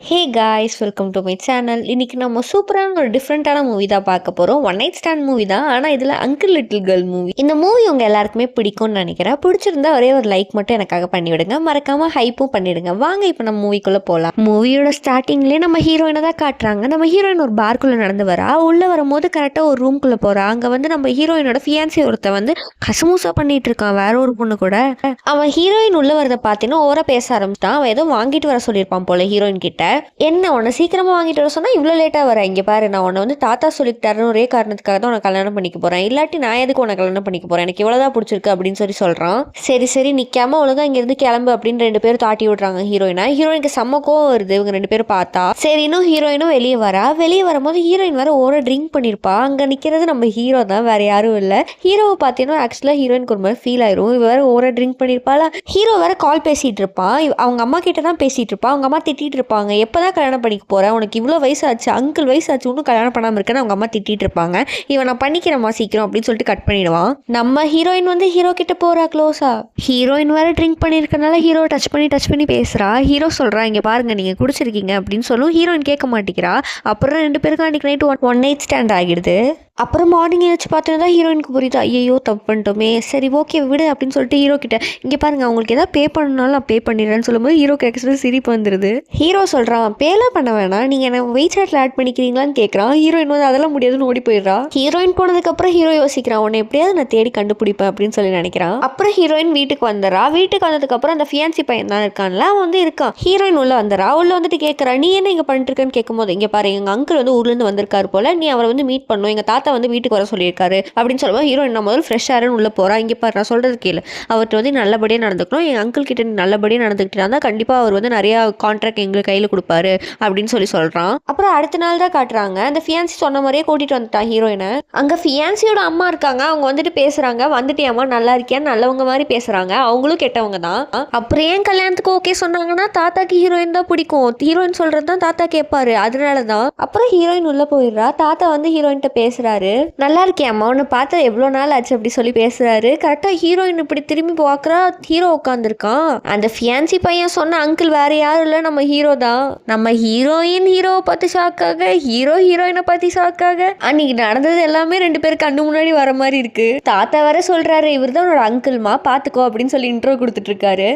Hey guys, welcome to my channel. இன்னைக்கு நம்ம சூப்பரான ஒரு டிஃப்ரெண்ட்டான மூவி தான் பார்க்க போகிறோம். ஒன் நைட் ஸ்டாண்ட் மூவி தான், ஆனால் இதில் அங்கிள் லிட்டில் கேர்ள் மூவி. இந்த மூவி உங்கள் எல்லாருக்குமே பிடிக்கும்னு நினைக்கிறேன். பிடிச்சிருந்தா ஒரே ஒரு லைக் மட்டும் எனக்காக பண்ணிவிடுங்க, மறக்காமல் ஹைப்பும் பண்ணிவிடுங்க. வாங்க இப்போ நம்ம மூவிக்குள்ளே போகலாம். மூவியோட ஸ்டார்டிங்லேயே நம்ம ஹீரோயினை தான் காட்டுறாங்க. நம்ம ஹீரோயின் ஒரு பார்க்குள்ளே நடந்து வரா. உள்ளே வரும்போது கரெக்டாக ஒரு ரூம்குள்ளே போகிறா. அங்கே வந்து நம்ம ஹீரோயினோட ஃபியான்சி ஒருத்த வந்து கசமூசா பண்ணிட்டு இருக்கான் வேற ஒரு பொண்ணு கூட. அவன் ஹீரோயின் உள்ளே வரதை பார்த்தீங்கன்னா ஓவரா பேச ஆரம்பிச்சிட்டான். அவன் ஏதோ வாங்கிட்டு வர சொல்லியிருப்பான் போல ஹீரோயின் கிட்ட. என்ன உன்னை சீக்கிரமா வாங்கிட்டு வர சொன்னா இவ்வளோ லேட்டாக வர? இங்கே பாரு, நான் உன்னை வந்து தாத்தா சொல்லிட்டாருன்னு ஒரே காரணத்துக்காக தான் உன்னை கல்யாணம் பண்ணிக்க போறேன். இல்லாட்டி நான் எதுக்கு உன்னை கல்யாணம் பண்ணிக்க போறேன்? எனக்கு இவ்வளோதான் பிடிச்சிருக்கு அப்படின்னு சொல்றான். சரி சரி, நிக்காம ஒழுங்கா இங்கிருந்து கிளம்பு அப்படின்னு ரெண்டு பேரும் தாட்டி விடுறாங்க ஹீரோயினா. ஹீரோயினுக்கு செம்ம கோவம் வருது இவங்க ரெண்டு பேரும் பார்த்தா. சரி, இன்னும் ஹீரோயினும் வெளியே வரா. வெளியே வரும்போது ஹீரோயின் வேற ஓர ட்ரிங்க் பண்ணிருப்பா. அங்க நிக்கிறது நம்ம ஹீரோ தான், வேற யாரும் இல்லை. ஹீரோவை பார்த்தீங்கன்னா ஆக்சுவலா ஹீரோயினுக்கு ஒரு மாதிரி ஃபீல் ஆயிரும். இவ வேற ஓர ட்ரிங்க் பண்ணிருப்பாளா. ஹீரோ வேற கால் பேசிட்டு இருப்பான். அவங்க அம்மா கிட்ட தான் பேசிட்டு இருப்பான். அவங்க அம்மா திட்டிட்டு இருப்பாங்க, எப்பதான் கல்யாணம் பண்ணிக்க போகிறேன், உனக்கு இவ்வளோ வயசாச்சு, அங்கிள் வயசாச்சு, இன்னும் கல்யாணம் பண்ணாமல் இருக்கேன்னு அவங்க அம்மா திட்டிட்டு இருப்பாங்க. இவன் நான் பண்ணிக்கிறேம்மா சீக்கிரம் அப்படின்னு சொல்லிட்டு கட் பண்ணிடுவான். நம்ம ஹீரோயின் வந்து ஹீரோ கிட்ட போகிறா க்ளோஸா. ஹீரோயின் வேற ட்ரிங்க் பண்ணியிருக்கனால ஹீரோ டச் பண்ணி பேசுகிறா. ஹீரோ சொல்கிறா, இங்கே பாருங்க நீங்கள் குடிச்சிருக்கீங்க அப்படின்னு சொல்லும். ஹீரோயின் கேட்க மாட்டேங்கிறா. அப்புறம் ரெண்டு பேருக்கும் அன்றைக்கி நைட்டு ஒன் நைட் ஸ்டாண்ட் ஆகிடுது. அப்புறம் மார்னிங் ஏதாச்சும் பார்த்தீங்கன்னா ஹீரோயினுக்கு புரியுது, ஐயோ தப்பு பண்ணிட்டோமே, சரி ஓகே விடு அப்படின்னு சொல்லிட்டு ஹீரோ கிட்ட, இங்கே பாருங்க அவங்களுக்கு ஏதாவது பே பண்ணனாலும் நான் பே பண்ணிடுறேன்னு சொல்லும்போது ஹீரோ கேட்க சிரிப்பு வந்துடுது. ஹீரோ சொல்கிறான், பேலாம் பண்ண வேணாம், நீங்கள் என்ன வெயிட் சாட்டில் ஆட் பண்ணிக்கிறீங்களான்னு கேட்குறான். ஹீரோயின் வந்து அதெல்லாம் முடியாதுன்னு ஓடி போயிடுறா. ஹீரோயின் போனதுக்கப்புறம் ஹீரோ யோசிக்கிறான், உன்னை எப்படியாவது நான் தேடி கண்டுபிடிப்பேன் அப்படின்னு சொல்லி நினைக்கிறான். அப்புறம் ஹீரோயின் வீட்டுக்கு வந்துடுறா. வீட்டுக்கு வந்ததுக்கப்புறம் அந்த ஃபியான்சி பையன் தான் இருக்கான்ல, அவன் வந்து இருக்கான். ஹீரோயின் உள்ள வந்துடுறா. உள்ள வந்துட்டு கேட்குறா, நீ என்ன இங்கே பண்ணிட்டு இருக்கேன்னு கேட்கும்போது, இங்கே பாரு எங்கள் அங்கிள் வந்து ஊர்லேருந்து வந்திருக்காரு போல, நீ அவரை வந்து மீட் பண்ணும், எங்கள் தாத்தா வந்து வீட்டுக்கு வர சொல்லியிருக்காரு அப்படின்னு சொல்லுவோம். ஹீரோயின் நான் முதல்ல ஃப்ரெஷ்ஷாக உள்ள போறா. இங்கே பாரு நான் சொல்றது கேளு, அவர்கிட்ட வந்து நல்லபடியாக நடந்துக்கணும், என் அங்கிள் கிட்ட நல்லபடியாக நடந்துக்கிட்டு இருந்தால் கண்டிப்பாக அவர் வந்து நிறைய கான்ட்ராக்ட் எங்களுக்கு கையில் கொடுப்பாரு அப்படின்னு சொல்கிறான். அப்புறம் அடுத்த நாள் தான் காட்டுறாங்க, அந்த ஃபியான்சி சொன்ன மாதிரியே கூட்டிட்டு வந்துட்டான் ஹீரோயினை. அங்கே ஃபியான்சியோட அம்மா இருக்காங்க. அவங்க வந்துட்டு பேசுறாங்க, வந்துட்டியாம்மா நல்லா இருக்கியா, நல்லவங்க மாதிரி பேசுறாங்க. அவங்களும் கெட்டவங்க தான். அப்புறம் ஏன் கல்யாணத்துக்கு ஓகே சொன்னாங்கன்னா தாத்தாக்கு ஹீரோயின் தான் பிடிக்கும், ஹீரோயின் சொல்றது தான் தாத்தா கேட்பாரு, அதனால தான். அப்புறம் ஹீரோயின் உள்ள போயிடுறா. தாத்தா வந்து ஹீரோயின்ட்ட பேசுறாரு, நல்லா இருக்கியாம்மா, உன்னை பார்த்தா எவ்வளோ நாள் ஆச்சு அப்படி சொல்லி பேசுறாரு. கரெக்டாக ஹீரோயின் இப்படி திரும்பி பார்க்குறா. ஹீரோ உட்காந்துருக்கான். அந்த ஃபியான்சி பையன் சொன்ன அங்கிள் வேற யாரும் இல்லை, நம்ம ஹீரோ தான். நம்ம ஹீரோயின் ஹீரோவை பார்த்து ஷாக்காக, ஹீரோ ஹீரோயினை பார்த்து ஷாக்காக. அன்னைக்கு நடந்தது எல்லாமே ரெண்டு பேருக்கு கண்ணு முன்னாடி வர மாதிரி இருக்கு. தாத்தா வேற சொல்றாரு, இவர் தான் உன்னோட அங்கிள்மா பார்த்துக்கோ அப்படின்னு சொல்லி இன்ட்ரோ கொடுத்துட்டு இருக்காரு.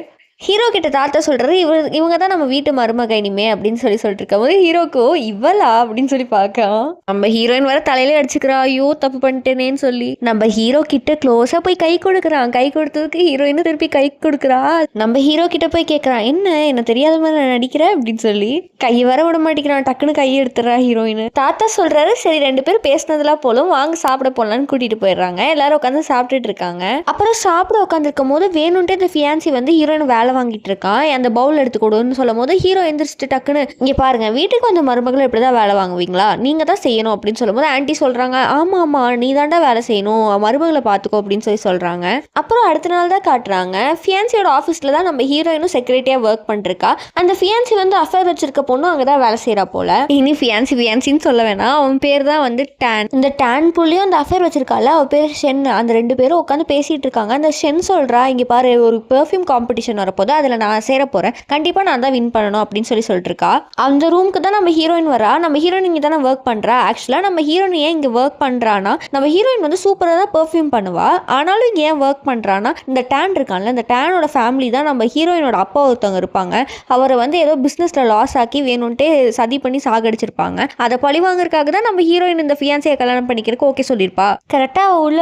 ஹீரோ கிட்ட தாத்தா சொல்றாரு, இவங்க தான் நம்ம வீட்டு மருமக இனிமே அப்படின்னு சொல்லிட்டு இருக்கும் போது ஹீரோக்கோ இவளா அப்படின்னு சொல்லி பார்க்கலாம். நம்ம ஹீரோயின் வர தலையில அடிச்சுக்கிறா, ஐயோ தப்பு பண்ணிட்டேனேன்னு சொல்லி. நம்ம ஹீரோ கிட்ட க்ளோஸா போய் கை கொடுக்குறான். கை கொடுத்ததுக்கு ஹீரோயினும் திருப்பி கை கொடுக்குறா. நம்ம ஹீரோ கிட்ட போய் கேட்கறான், என்ன தெரியாத மாதிரி நான் நடிக்கிறேன் அப்படின்னு சொல்லி. கையை வர விட மாட்டேங்கிறான். டக்குன்னு கையை எடுத்துறா ஹீரோயின். தாத்தா சொல்றாரு, சரி ரெண்டு பேரும் பேசினதெல்லாம் போலும், வாங்க சாப்பிட போலான்னு கூட்டிட்டு போயிடுறாங்க. எல்லாரும் உட்காந்து சாப்பிட்டுட்டு இருக்காங்க. அப்புறம் சாப்பிட உட்காந்துருக்கும் போது வேணும்ட்டு இந்த ஃபியான்சி வந்து ஹீரோயின் வேலை வாங்கிட்டு இருக்கான். அந்த பவுல் எடுத்து கொடுன்னு சொல்லும் போது ஹீரோ எந்திரிச்சிட்டு டக்குன்னு, இங்கே பாருங்க வீட்டுக்கு வந்து மருமகளை இப்படிதான் வேலை வாங்குவீங்களா, நீங்க தான் செய்யணும் அப்படின்னு சொல்லும்போது ஆன்ட்டி சொல்றாங்க, ஆமா ஆமா நீ தாண்டா வேலை செய்யணும், மருமகளை பார்த்துக்கோ அப்படின்னு சொல்றாங்க. அப்புறம் அடுத்த நாள் தான் காட்டுறாங்க, ஃபியான்சியோட ஆஃபீஸ்ல தான் நம்ம ஹீரோயினும் செக்ரட்டரியா ஒர்க் பண்ணிருக்கா. அந்த ஃபியான்சி வந்து அஃபேர் வச்சிருக்க பொண்ணு அங்கதான் வேலை செய்யறா போல. இனி ஃபியான்சின்னு சொல்ல வேணாம், அவன் பேர் தான் வந்து டான். இந்த டான் புள்ளியும் அந்த அஃபேர் வச்சிருக்கால, அவ பேர் ஷென். அந்த ரெண்டு பேரும் உட்காந்து பேசிட்டு இருக்காங்க. அந்த ஷென் சொல்றா, இங்க பாரு ஒரு பெர்ஃப்யூம் காம்படிஷன் வரப்போது, அதில் நான் சேர போகிறேன், கண்டிப்பாக நான் தான் வின் பண்ணணும் அப்படின்னு சொல்லிட்டு இருக்கா. அந்த ரூமுக்கு தான் நம்ம ஹீரோயின் வரா. நம்ம ஹீரோயின் இங்கே தானே ஒர்க் பண்ணுறா. ஆக்சுவலாக நம்ம ஹீரோயின் ஏன் இங்கே ஒர்க் பண்ணுறான்னா, நம்ம ஹீரோயின் வந்து சூப்பராக தான் பெர்ஃப்யூம் பண்ணுவா. ஆனாலும் இங்கே ஏன் ஒர்க் பண்ணுறான்னா, இந்த டேன் இருக்கான்ல, இந்த டேனோட ஃபேமிலி தான் நம்ம ஹீரோயினோட அப்பா ஒருத்தவங்க இருப்பாங்க. அவரை வந்து ஏதோ பிஸ்னஸில் லாஸ் ஆக்கி வேணும்ட்டே சதி பண்ணி சாகடிச்சிருப்பாங்க. அதை பழி வாங்குறதுக்காக தான் நம்ம ஹீரோயின் இந்த ஃபியான்சியை கல்யாணம் பண்ணிக்கிறதுக்கு ஓகே சொல்லியிருப்பா. கரெக்டாக உள்ள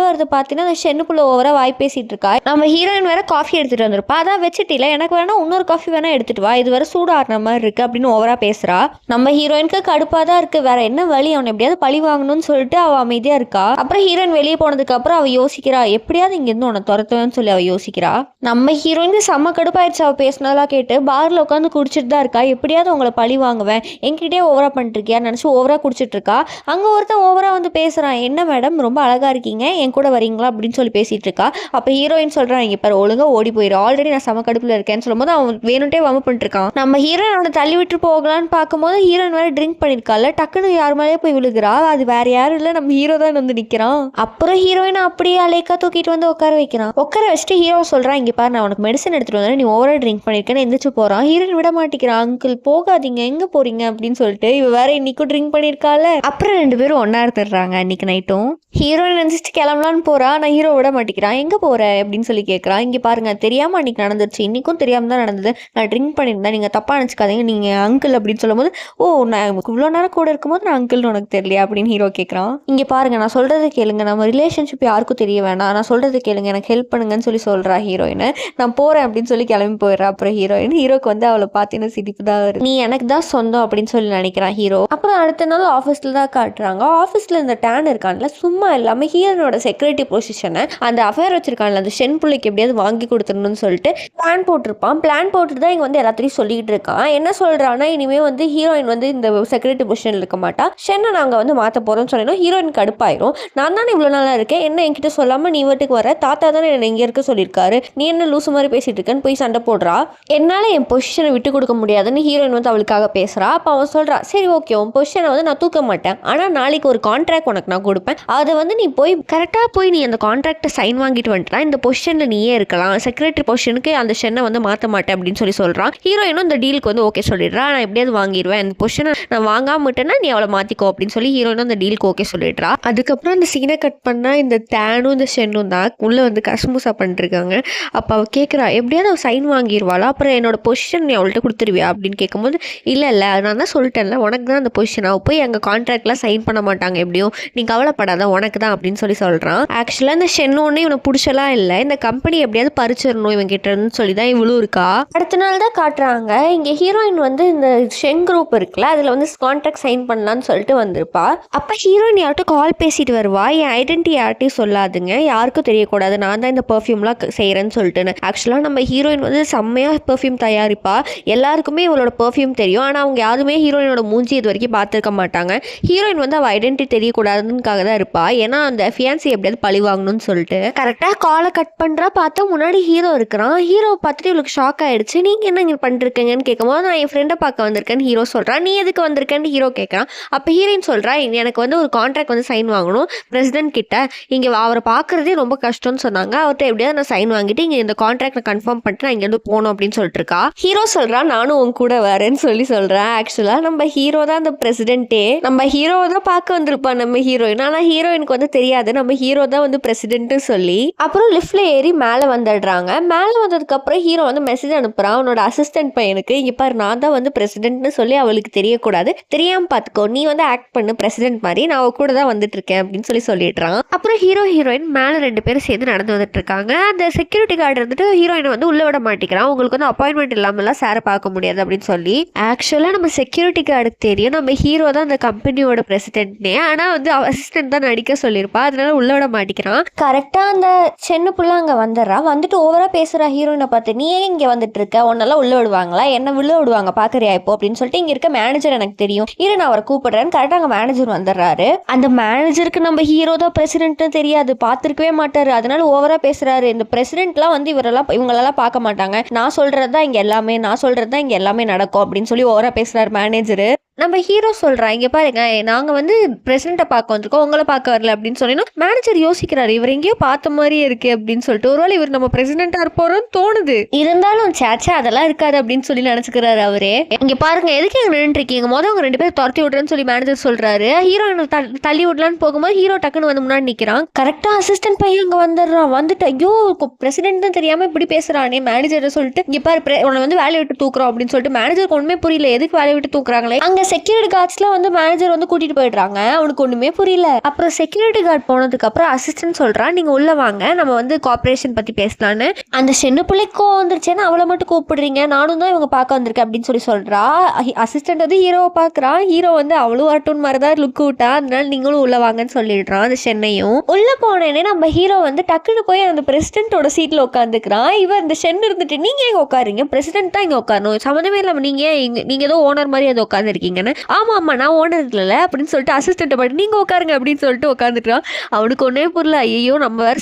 வரது பார்த்தீங்கன்னா அந்த ஷென்னுக்குள்ள ஓவரா வாய் பேசிட்டு இருக்கா. நம்ம ஹீரோயின் வேற காஃபி எடுத்துட்டு வந்திருப்பா. அதான் வச்சுட்டில, எனக்கு வேணா இன்னொரு காஃபி வேணா எடுத்துட்டு வா, இது வர சூடாடுற மாதிரி இருக்கு அப்படின்னு ஓவரா பேசுறா. நம்ம ஹீரோயினுக்கு கடுப்பா தான் இருக்கு, வேற என்ன வழி, அவனை எப்படியாவது பழி வாங்கணும்னு சொல்லிட்டு அவ அமைதியா இருக்கா. அப்புறம் ஹீரோயின் வெளியே போனதுக்கு அப்புறம் அவ யோசிக்கிறா, எப்படியாவது இங்க இருந்து உன்னை துரத்துவேன்னு சொல்லி அவ யோசிக்கிறா. நம்ம ஹீரோயினுக்கு செம்ம கடுப்பாயிடுச்சு அவ பேசினதெல்லாம் கேட்டு. பார்ல உட்காந்து குடிச்சிட்டு தான் இருக்கா. எப்படியாவது உங்களை பழி வாங்குவேன், என்கிட்டயே ஓவரா பண்ணிட்டு இருக்கியா நினைச்சு ஓவரா குடிச்சிட்டு இருக்கா. அங்க ஒருத்தன் ஓவரா வந்து பேசுறான், என்ன மேடம் ரொம்ப அழகா இருக்கீங்க, என் கூட வரீங்களா அப்படின்னு சொல்லி பேசிட்டு இருக்கா. அப்ப ஹீரோயின் சொல்றான், இங்க பாரு ஒழுங்கா ஓடி போயிரு, ஆல்ரெடி மாதிரி நான் சம கடுப்புல இருக்கேன்னு சொல்லும்போது அவன் வேணும்ட்டே வம்பு பண்ணிட்டு இருக்கான். நம்ம ஹீரோயின் அவனை தள்ளி விட்டு போகலான்னு பார்க்கும்போது ஹீரோயின் வேற ட்ரிங்க் பண்ணிருக்கால, டக்குன்னு யார் மேலேயே போய் விழுகிறா. அது வேற யாரும் இல்ல, நம்ம ஹீரோ தான் வந்து நிக்கிறான். அப்புறம் ஹீரோயின் அப்படியே அலைக்கா தூக்கிட்டு வந்து உட்கார வைக்கிறான். உட்கார வச்சுட்டு ஹீரோ சொல்றான், இங்க பாரு நான் உனக்கு மெடிசன் எடுத்துட்டு வந்தேன், நீ ஓவரா ட்ரிங்க் பண்ணிருக்கேன்னு எந்திரிச்சு போறான். ஹீரோயின் விட மாட்டேங்கிறான். அங்கிள் போகாதீங்க, எங்க போறீங்க அப்படின்னு சொல்லிட்டு. இவ வேற இன்னைக்கும் ட்ரிங்க் பண்ணிருக்கால. அப்புறம் 2 பேரும் ஒன்னா இருந்துடுறாங்க. அன்னைக்கு நைட்டும் ஹீரோயின் நினைச்சிட்டு கிளம்பலான்னு போறா. நான் ஹீரோ விட மாட்டேங்கிறான். எங்க போற அப்படின்னு சொல்லி கேட்கறான். இங்க பாருங்க தெரியாம அன்னைக்கு நடந்துருச்சு, இன்னைக்கும் தெரியாம தான் நடந்தது, நான் ட்ரிங்க் பண்ணியிருந்தேன், நீங்க தப்பா நினைச்சுக்காதீங்க, நீங்க அங்கிள் அப்படின்னு சொல்லும்போது, ஓ நான் இவ்வளோ நேரம் கூட இருக்கும்போது நான் அங்கிள்னு உனக்கு தெரியலையா அப்படின்னு ஹீரோ கேட்குறான். இங்கே பாருங்க நான் சொல்றது கேளுங்க, நம்ம ரிலேஷன்ஷிப் யாருக்கும் தெரிய வேணாம், நான் சொல்றது கேளுங்க, எனக்கு ஹெல்ப் பண்ணுங்கன்னு சொல்றா ஹீரோயின். நான் போறேன் அப்படின்னு சொல்லி கிளம்பி போயிடுறா. அப்புறம் ஹீரோக்கு வந்து அவளை பார்த்தீங்கன்னா சிரிப்பு தான் வருது. நீ எனக்கு தான் சொந்தம் அப்படின்னு சொல்லி நினைக்கிறான் ஹீரோ. அப்புறம் அடுத்த நாள் ஆஃபீஸில் தான் காட்டுறாங்க. ஆஃபீஸில் இந்த டேன் இருக்கான்ல, சும்மா இல்லாமல் ஹீரோனோட செக்யூரிட்டி பொசிஷனை அந்த அஃபேர் வச்சிருக்கான்ல அந்த ஷென் பிள்ளைக்கு எப்படியாவது வாங்கி கொடுத்துடணும்னு சொல்லிட்டு பிளான் போட்டிருப்பான். பிளான் போட்டுட்டு தான் இங்கே வந்து எல்லாத்தையும் சொல்லிட்டு இருக்கான். என்ன சொல்றான்னா, இனிமே வந்து ஹீரோயின் வந்து இந்த செக்யூரிட்டி பொசிஷன்ல இருக்க மாட்டா, ஷென்னை நாங்க வந்து மாத்த போறோம்னு சொன்னா ஹீரோயின் கடுப்பாயிரும். நான் தானே இவ்வளவு நாளா இருக்கேன், என்ன என்கிட்ட சொல்லாம நீ வீட்டுக்கு வர, தாத்தா தானே என்ன இங்க இருக்க சொல்லியிருக்காரு, நீ என்ன லூசு மாதிரி பேசிட்டு இருக்கேன்னு போய் சண்டை போடுறா. என்னால என் பொசிஷனை விட்டு கொடுக்க முடியாதுன்னு ஹீரோயின் வந்து அவளுக்காக பேசுறா. அப்ப அவன் சொல்றா, சரி ஓகே உன் பொசிஷனை வந்து நான் தூக்க மாட்டேன், ஆனா நாளைக்கு ஒரு கான்ட்ராக்ட் உனக்கு நான் கொடுப்பேன், அதை வந்து நீ போய் கரெக்டா போய் நீ அந்த கான்ட்ராக்டை சைன் வாங்கிட்டு வந்துட்டா இந்த பொசிஷன்ல நீயே இருக்கலாம், செக்ரட்டரி பொசிஷனுக்கு அந்த ஷென்னை வந்து மாற்ற மாட்டேன் அப்படின்னு சொல்றான். ஹீரோயினும் இந்த டீலுக்கு வந்து ஓகே சொல்லிடுறா. நான் எப்படியாவது வாங்கிடுவேன், இந்த பொசிஷனை நான் வாங்காம விட்டேன்னா நீ அவளை மாத்திக்கோ அப்படின்னு சொல்லி ஹீரோயினும் அந்த டீலுக்கு ஓகே சொல்லிடுறா. அதுக்கப்புறம் அந்த சீனை கட் பண்ணா இந்த டேனும் இந்த ஷென்னும் தான் உள்ள வந்து கசமுசா பண்ணிருக்காங்க. அப்ப அவ கேட்குறா, எப்படியாவது அவள் சைன் வாங்கிடுவாளா, அப்புறம் என்னோட பொசிஷன் நீ அவள்கிட்ட கொடுத்துருவியா அப்படின்னு கேட்கும்போது, இல்லை நான் தான் சொல்லிட்டேன்ல உனக்கு தான் அந்த பொசிஷன், அவள் போய் எங்கள் கான்ட்ராக்ட்லாம் சைன் பண்ண மாட்டாங்க எப்படியும், நீ கவலைப்படாத உனக்கு தான் அப்படின்னு சொல்கிறான். ஆக்சுவலாக இந்த ஷென்னோன்னு இவனை பிடிச்சலாம் இல்லை, இந்த கம்பெனி எப்படியாவது பறிச்சிடணும் இவன் கிட்ட இருந்து சொல்லி தான் இவ்வளோ இருக்கா. அடுத்த நாள் தான் காட்டுறாங்க, இங்கே ஹீரோயின் வந்து இந்த ஷென் குரூப் இருக்குல்ல அதில் வந்து கான்ட்ராக்ட் சைன் பண்ணலான்னு சொல்லிட்டு வந்திருப்பா. அப்போ ஹீரோயின் யார்ட்டும் கால் பேசிட்டு வருவா, என் ஐடென்டிட்டி யார்ட்டையும் சொல்லாதுங்க, யாருக்கும் தெரியக்கூடாது, நான் தான் இந்த பெர்ஃப்யூம்லாம் செய்கிறேன்னு சொல்லிட்டுன்னு. ஆக்சுவலாக நம்ம ஹீரோயின் வந்து செம்மையாக பெர்ஃப்யூம் தயாரிப்பா, எல்லாருக்குமே இவளோட பெர்ஃப்யூம் தெரியும், ஆனால் அவங்க யாருமே ஹீரோயினோட மூஞ்சி இது வரைக்கும் பார்த்துருக்க மாட்டாங்க. ஹீரோயின் வந்து அவள் ஐடென்டிட்டி தெரியக்கூடாதுக்காக தான் இருப்பா, ஏன்னா அந்த ஃபியான்சி எப்படியாவது பழி வாங்கணும்னு சொல்லிட்டு. கரெக்டாக காலை கட் பண்ணுறா, பார்த்தா முன்னாடி ஹீரோ இருக்கிறான். ஹீரோ பார்த்துட்டு இவளுக்கு ஷாக் ஆயிடுச்சு. நீங்கள் என்ன இங்கே பண்ணிருக்கீங்கன்னு கேட்கும்போது, நான் என் ஃப்ரெண்டை பார்க்க வந்திருக்கேன்னு ஹீரோ சொல்கிறான். நீ எதுக்கு வந்திருக்கேன்னு ஹீரோ கேட்குறான். அப்போ ஹீரோயின் சொல்கிறா, எனக்கு வந்து ஒரு கான்ட்ராக்ட் வந்து சைன் வாங்கணும் பிரசிடென்ட் கிட்ட, இங்கே அவரை பார்க்குறதே ரொம்ப கஷ்டம்னு சொன்னாங்க, அவர்கிட்ட எப்படியாவது நான் சைன் வாங்கிட்டு இங்கே இந்த கான்ட்ராக்ட் கன்ஃபார்ம் பண்ணிட்டு நான் இங்கேருந்து போகணும் அப்படின்னு சொல்லிட்டு இருக்கா. ஹீரோ சொல்கிறான், நானும் உன் கூட வரேன்னு சொல்கிறேன். ஆக்சுவலாக நம்ம ஹீரோ தான் அந்த பிரசிடென்ட்டே, நம்ம ஹீரோவை தான் பார்க்க வந்திருப்பான் நம்ம ஹீரோயின், ஆனால் ஹீரோயினுக்கு வந்து தெரியாது நம்ம ஹீரோ தான் வந்து பிரசிடென்ட்னு சொல்லி. அப்புறம் லிஃப்ட்ல ஏறி மேலே வந்துடுறாங்க. மேலே வந்ததுக்கப்புறம் ஹீரோ வந்து மெசேஜ் அனுப்புகிறான் அவனோட அசிஸ்டன்ட் பையனுக்கு, இங்கே பாரு நான் தான் வந்து பிரசிடென்ட்னு சொல்லி அவளுக்கு தெரியக்கூடாது, தெரியாமல் பார்த்துக்கோ, நீ வந்து ஆக்ட் பண்ணு பிரசிடென்ட் மாதிரி, நான் அவ கூட தான் வந்துட்டு இருக்கேன் அப்படின்னு சொல்லிடுறான். அப்புறம் ஹீரோ ஹீரோயின் மேலே 2 பேரும் சேர்ந்து நடந்து வந்துட்டு இருக்காங்க. அந்த செக்யூரிட்டி கார்டு இருந்துட்டு ஹீரோயினை வந்து உள்ள விட மாட்டேங்கிறான், உங்களுக்கு வந்து அப்பாயின்மெண்ட் இல்லாமலாம் சாரை பார்க்க முடியாது அப்படின்னு சொல்லி. ஆக்சுவலாக நம்ம செக்யூரிட்டி கார்டுக்கு தெரியும் நம்ம ஹீரோ தான் அந்த கம்பெனியோட பிரசிடென்ட்னே, ஆனால் வந்து அசிஸ்டன்ட் தான் நடிக்க சொல்லியிருப்பா, அதனால உள்ள விட மாட்டேங்கிறான். கரெக்டாக அந்த சென்னு புள்ள அங்கே வந்துடுறா. வந்துட்டு ஓவரா பேசுகிறா ஹீரோயினை பார்த்து, நீ ஏன் இங்கே வந்துட்டு இருக்க, உன்னெல்லாம் உள்ள விடுவாங்களா, என்ன உள்ள விடுவாங்க பார்க்குறியா இப்போ அப்படின்னு சொல்லிட்டு, இங்கே இருக்க மேனேஜர் எனக்கு தெரியும், இரு நான் அவரை கூப்பிடுறேன்னு கரெக்டாக அங்கே மேனேஜர் வந்துடுறாரு. அந்த மேனேஜருக்கு நம்ம ஹீரோ தான் பிரசிடென்ட்னு தெரியாது, பார்த்துருக்கவே மாட்டாரு, அதனால ஓவரா பேசுறாரு. இந்த பிரசிடென்ட்லாம் வந்து இவங்களெல்லாம் பார்க்க மாட்டாங்க, நான் சொல்றது தான் இங்கே எல்லாமே, நான் சொல்றது தான் இங்கே எல்லாமே நடக்கும் அப்படின்னு சொல்லி ஓவரா பேசுறாரு மேனேஜரு. நம்ம ஹீரோ சொல்கிறா, இங்கே பாருங்க நாங்கள் வந்து பிரசிடென்ட்டை பார்க்க வந்திருக்கோம், உங்களை பார்க்க வரல அப்படின்னு சொன்னீங்கன்னா மேனேஜர் யோசிக்கிறாரு, இவர் எங்கேயோ பார்த்த மாதிரியே இருக்கு அப்படின்னு சொல்லிட்டு, ஒருவேளை இவர் நம்ம பிரசிடென்ட்டாக இருப்போம்னு தோணுது, இருந்தாலும் சேச்சா அதெல்லாம் இருக்காது அப்படின்னு சொல்லி நினச்சிக்கிறாரு அவரே. இங்கே பாருங்க எதுக்கு எங்க நின்று இருக்கீங்க, மொதல் அவங்க 2 பேரும் துரத்தி விடுறேன்னு சொல்லி மேனேஜர் சொல்றாரு. ஹீரோ தள்ளி விடலான்னு போகும்போது ஹீரோ டக்குன்னு வந்து முன்னாடி நிற்கிறான். கரெக்டாக அசிஸ்டன்ட் பையன் அங்கே வந்துடுறான். வந்துட்டு ஐயோ பிரசிடென்ட் தான் தெரியாமல் இப்படி பேசுறானே மேனேஜரை சொல்லிட்டு, இங்கே பாரு உன்னை வந்து வேலையை விட்டு தூக்குறோம் அப்படின்னு சொல்லிட்டு மேனேஜருக்கு ஒன்றுமே புரியல, எதுக்கு வேலையை விட்டு தூக்குறாங்களே. அங்கே செக்யூரிட்டி கார்ட்ஸ்லாம் வந்து மேனேஜர் வந்து கூட்டிட்டு போயிடுறாங்க, அவனுக்கு ஒண்ணுமே புரியல. அப்புறம் செக்யூரிட்டி கார்டு போனதுக்கு அப்புறம் அசிஸ்டன்ட் சொல்றான், நீங்க உள்ள வாங்க நம்ம வந்து கோஆபரேஷன் பத்தி பேசலான்னு. அந்த சென்னு பிள்ளைக்கு வந்துருச்சேன்னு அவளை மட்டும் கூப்பிடுறீங்க, நானும் தான் இவங்க பார்க்க வந்திருக்கேன் அப்படின்னு சொல்றா. அசிஸ்டன்ட் வந்து ஹீரோவை பார்க்கறான். ஹீரோ வந்து அவளும் வரட்டும் மாதிரிதான் லுக் விட்டா, அதனால நீங்களும் உள்ள வாங்கன்னு சொல்லிடுறான். அந்த சென்னையும் உள்ள போனேனே நம்ம ஹீரோ வந்து டக்குன்னு போய் அந்த பிரசிடென்ட்டோட சீட்ல உட்காந்துக்கிறான். இவர் இந்த சென் இருந்துட்டு, நீங்க எங்க உட்காருங்க, பிரசிடென்ட் தான் இங்க உட்காரணும், சம்மந்தமே இல்லாம நீங்க ஏதோ ஓனர் மாதிரி அதை உட்காந்துருக்கீங்க இருக்கீங்கன்னு. ஆமா ஆமா நான் ஓனர் இல்ல அப்படின்னு சொல்லிட்டு அசிஸ்டன்ட் பாட்டு நீங்க உட்காருங்க அப்படின்னு சொல்லிட்டு உட்காந்துக்கிறான். அவனுக்கு ஒன்னே புரியல, ஐயோ நம்ம வேற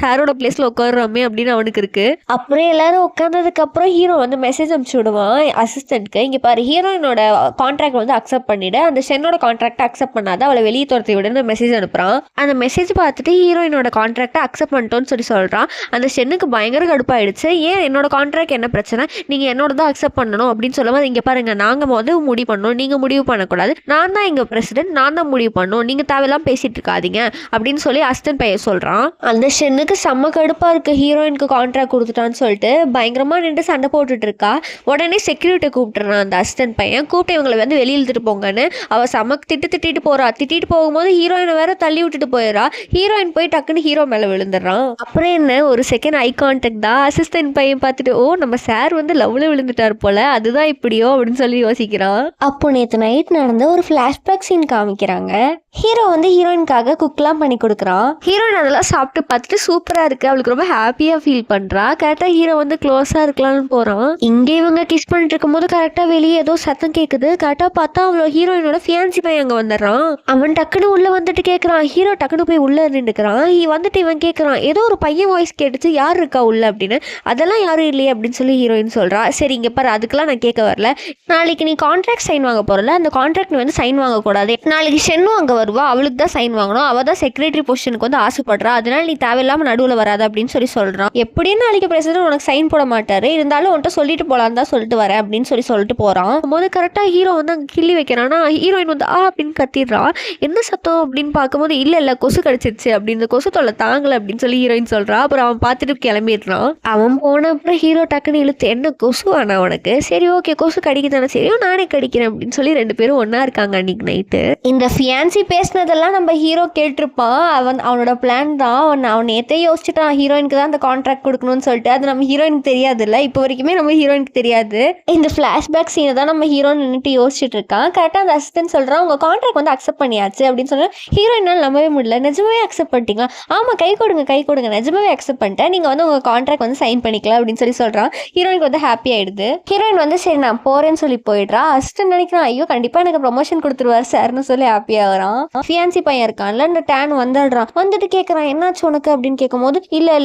சாரோட பிளேஸ்ல உட்காடுறோமே அப்படின்னு அவனுக்கு இருக்கு. அப்புறம் எல்லாரும் உட்கார்ந்ததுக்கு அப்புறம் ஹீரோ வந்து மெசேஜ் அனுப்பிச்சு விடுவான் அசிஸ்டன்ட்க்கு. இங்க பாரு, ஹீரோயினோட கான்ட்ராக்ட் வந்து அக்செப்ட் பண்ணிடு, அந்த ஷென்னோட கான்ட்ராக்ட் அக்செப்ட் பண்ணாத, அவளை வெளியே துரத்தி விடுன்னு மெசேஜ் அனுப்புறான். அந்த மெசேஜ் பார்த்துட்டு ஹீரோயினோட கான்ட்ராக்டை அக்செப்ட் பண்ணிட்டோன்னு சொல்றான். அந்த ஷென்னுக்கு பயங்கர கடுப்பாயிடுச்சு. ஏன் என்னோட கான்ட்ராக்ட் என்ன பிரச்சனை, நீங்க என்னோட தான் அக்செப்ட் பண்ணணும் அப்படின்னு சொல்லும்போது, இங்க பாருங்க நாங்க வந்து முடிவு பண்ணணும், நீங்க முடிவு பண்ணக்கூடாது, நான் தான் எங்க பிரசிடென்ட், நான் தான் முடிவு பண்ணணும், நீங்க தேவையெல்லாம் பேசிட்டு இருக்காதீங்க அப்படின்னு சொல்லி அசிஸ்டன்ட் பையன் சொல்றான். அந்த ஷென்னுக்கு செம்ம கடுப்பா இருக்கு, ஹீரோயினுக்கு கான்ட்ராக்ட் கொடுத்துட்டான்னு சொல்லிட்டு பயங்கரமா நின்று சண்டை போட்டுட்டு இருக்கா. உடனே செக்யூரிட்டி கூப்பிட்டுறான் அந்த அசிஸ்டன்ட் பையன். கூப்பிட்டு இவங்களை வந்து வெளியே இழுத்துட்டு போங்கன்னு அவ செம்ம திட்டிட்டு போறா. திட்டிட்டு போகும்போது ஹீரோயினை வேற தள்ளி விட்டுட்டு போயிடறா. ஹீரோயின் போய் டக்குன்னு ஹீரோ மேல விழுந்துடுறான். அப்புறம் என்ன, ஒரு செகண்ட் ஐ கான்டாக்ட் தான். அசிஸ்டன்ட் பையன் பார்த்துட்டு, ஓ நம்ம சார் வந்து லவ்ல விழுந்துட்டார் போல, அதுதான் இப்படியோ அப்படின்னு சொல்லி யோசிக்கிறான். அப்போ நேற்று நைட் நடந்த ஒரு ஃபிளாஷ்பேக் சீன் காமிக்கிறாங்க. ஹீரோ வந்து ஹீரோயினுக்காக குக்லாம் பண்ணி கொடுக்குறான். ஹீரோயின் அதெல்லாம் சாப்பிட்டு பார்த்துட்டு சூப்பரா இருக்கு, அவளுக்கு ரொம்ப ஹாப்பியா ஃபீல் பண்றா. கரெக்டா ஹீரோ வந்து க்ளோஸா இருக்கலாம்னு போறான். இங்கே இவங்க கிஸ் பண்ணிட்டு இருக்கும் போது கரெக்டா வெளியே ஏதோ சத்தம் கேக்குது. கரெக்டா பார்த்தா அவ்வளோ ஹீரோயினோட ஃபியான்சி பையன் அங்க வந்துடுறான். அவன் டக்குன்னு உள்ள வந்துட்டு கேட்கறான். ஹீரோ டக்குன்னு போய் உள்ள நின்றுக்கிறான். வந்துட்டு இவன் கேட்கறான், ஏதோ ஒரு பையன் வாய்ஸ் கேட்டுச்சு, யார் இருக்கா உள்ள அப்படின்னு. அதெல்லாம் யாரும் இல்லையே அப்படின்னு சொல்லி ஹீரோயின் சொல்றா. சரி இங்க பாரு, அதுக்கெல்லாம் நான் கேட்க வரல, நாளைக்கு நீ கான்ட்ராக்ட் சைன் வாங்க போறல, அந்த கான்ட்ராக்ட் வந்து சைன் வாங்கக்கூடாது, நாளைக்கு ஷென்னும் அங்க வருவா, அவளுக்கு தான் சைன் வாங்கணும், அவ தான் செக்ரட்டரி பொசிஷனுக்கு வந்து ஆசைப்படுறா, அதனால நீ தேவையில்லாம நடுவில் வராது அப்படின்னு சொல்லி சொல்றான். எப்படியும் நாளைக்கு பிரசிடென்ட் உனக்கு சைன் போட மாட்டாரு, இருந்தாலும் உன்கிட்ட சொல்லிட்டு போலான்னு தான் சொல்லிட்டு வரேன் அப்படின்னு சொல்லிட்டு போறான். போது கரெக்டா ஹீரோ வந்து அங்க கிள்ளி வைக்கிறான்னா ஹீரோயின் வந்து அப்படின்னு கத்திடுறா. என்ன சத்தம் அப்படின்னு பார்க்கும்போது இல்ல கொசு கடிச்சிருச்சு அப்படின்னு, கொசு தொல்லை தாங்கல அப்படின்னு சொல்லி ஹீரோயின் சொல்றா. அப்புறம் அவன் பார்த்துட்டு கிளம்பிடுறான். அவன் போன அப்புறம் ஹீரோ டக்குன்னு இழுத்து, என்ன கொசு ஆனா உனக்கு, சரி ஓகே கொசு கடிக்குதானே, சரியோ நானே கடிக்கிறேன் அப்படின்னு சொல்லி 2 பேரும் ஒன்னா இருக்காங்க அன்னைக்கு நைட்டு. இந்த ஃபியான்சி பேசினதெல்லாம் நம்ம ஹீரோ கேட்டிருப்பான். அவனோட பிளான் தான். அவன் நேத்தே யோசிச்சுட்டான் ஹீரோயினுக்கு தான் அந்த கான்ட்ராக்ட் கொடுக்கணும்னு சொல்லிட்டு. அது நம்ம ஹீரோயினுக்கு தெரியாது இல்ல, இப்போ வரைக்குமே நம்ம ஹீரோயினுக்கு தெரியாது. இந்த ஃபிளாஷ்பேக் சீனை தான் நம்ம ஹீரோ நின்றுட்டு யோசிச்சுட்டு இருக்கான். கரெக்டாக அந்த அசிஸ்டன்ட் சொல்றான், உங்க கான்ட்ராக்ட் வந்து அக்செப்ட் பண்ணியாச்சு அப்படின்னு சொன்னா ஹீரோயினால் நம்பவே முடியல. நிஜமாவே அக்செப்ட் பண்ணிட்டீங்களா? ஆமா கை கொடுங்க, நிஜமாவே அக்செப்ட் பண்ணிட்டேன், நீங்க வந்து உங்க கான்ட்ராக்ட் வந்து சைன் பண்ணிக்கலாம் அப்படின்னு சொல்லி சொல்றான். ஹீரோயினுக்கு வந்து ஹாப்பி ஆயிடுது. ஹீரோயின் வந்து சரி நான் போறேன்னு சொல்லி போயிடுறா. அசிஸ்டன்ட் நினைக்கிறான், ஐயோ கண்டிப்பா எனக்கு ப்ரொமோஷன் கொடுத்துருவாரு சார்னு சொல்லி ஹாப்பி ஆகிறான். ஃபியான்சி பையன் இருக்கான்ல, இந்த டேன் வந்துடுறான். வந்துட்டு கேட்கறான், என்னாச்சு உனக்கு அப்படின்னு கேட்கும்போது இல்ல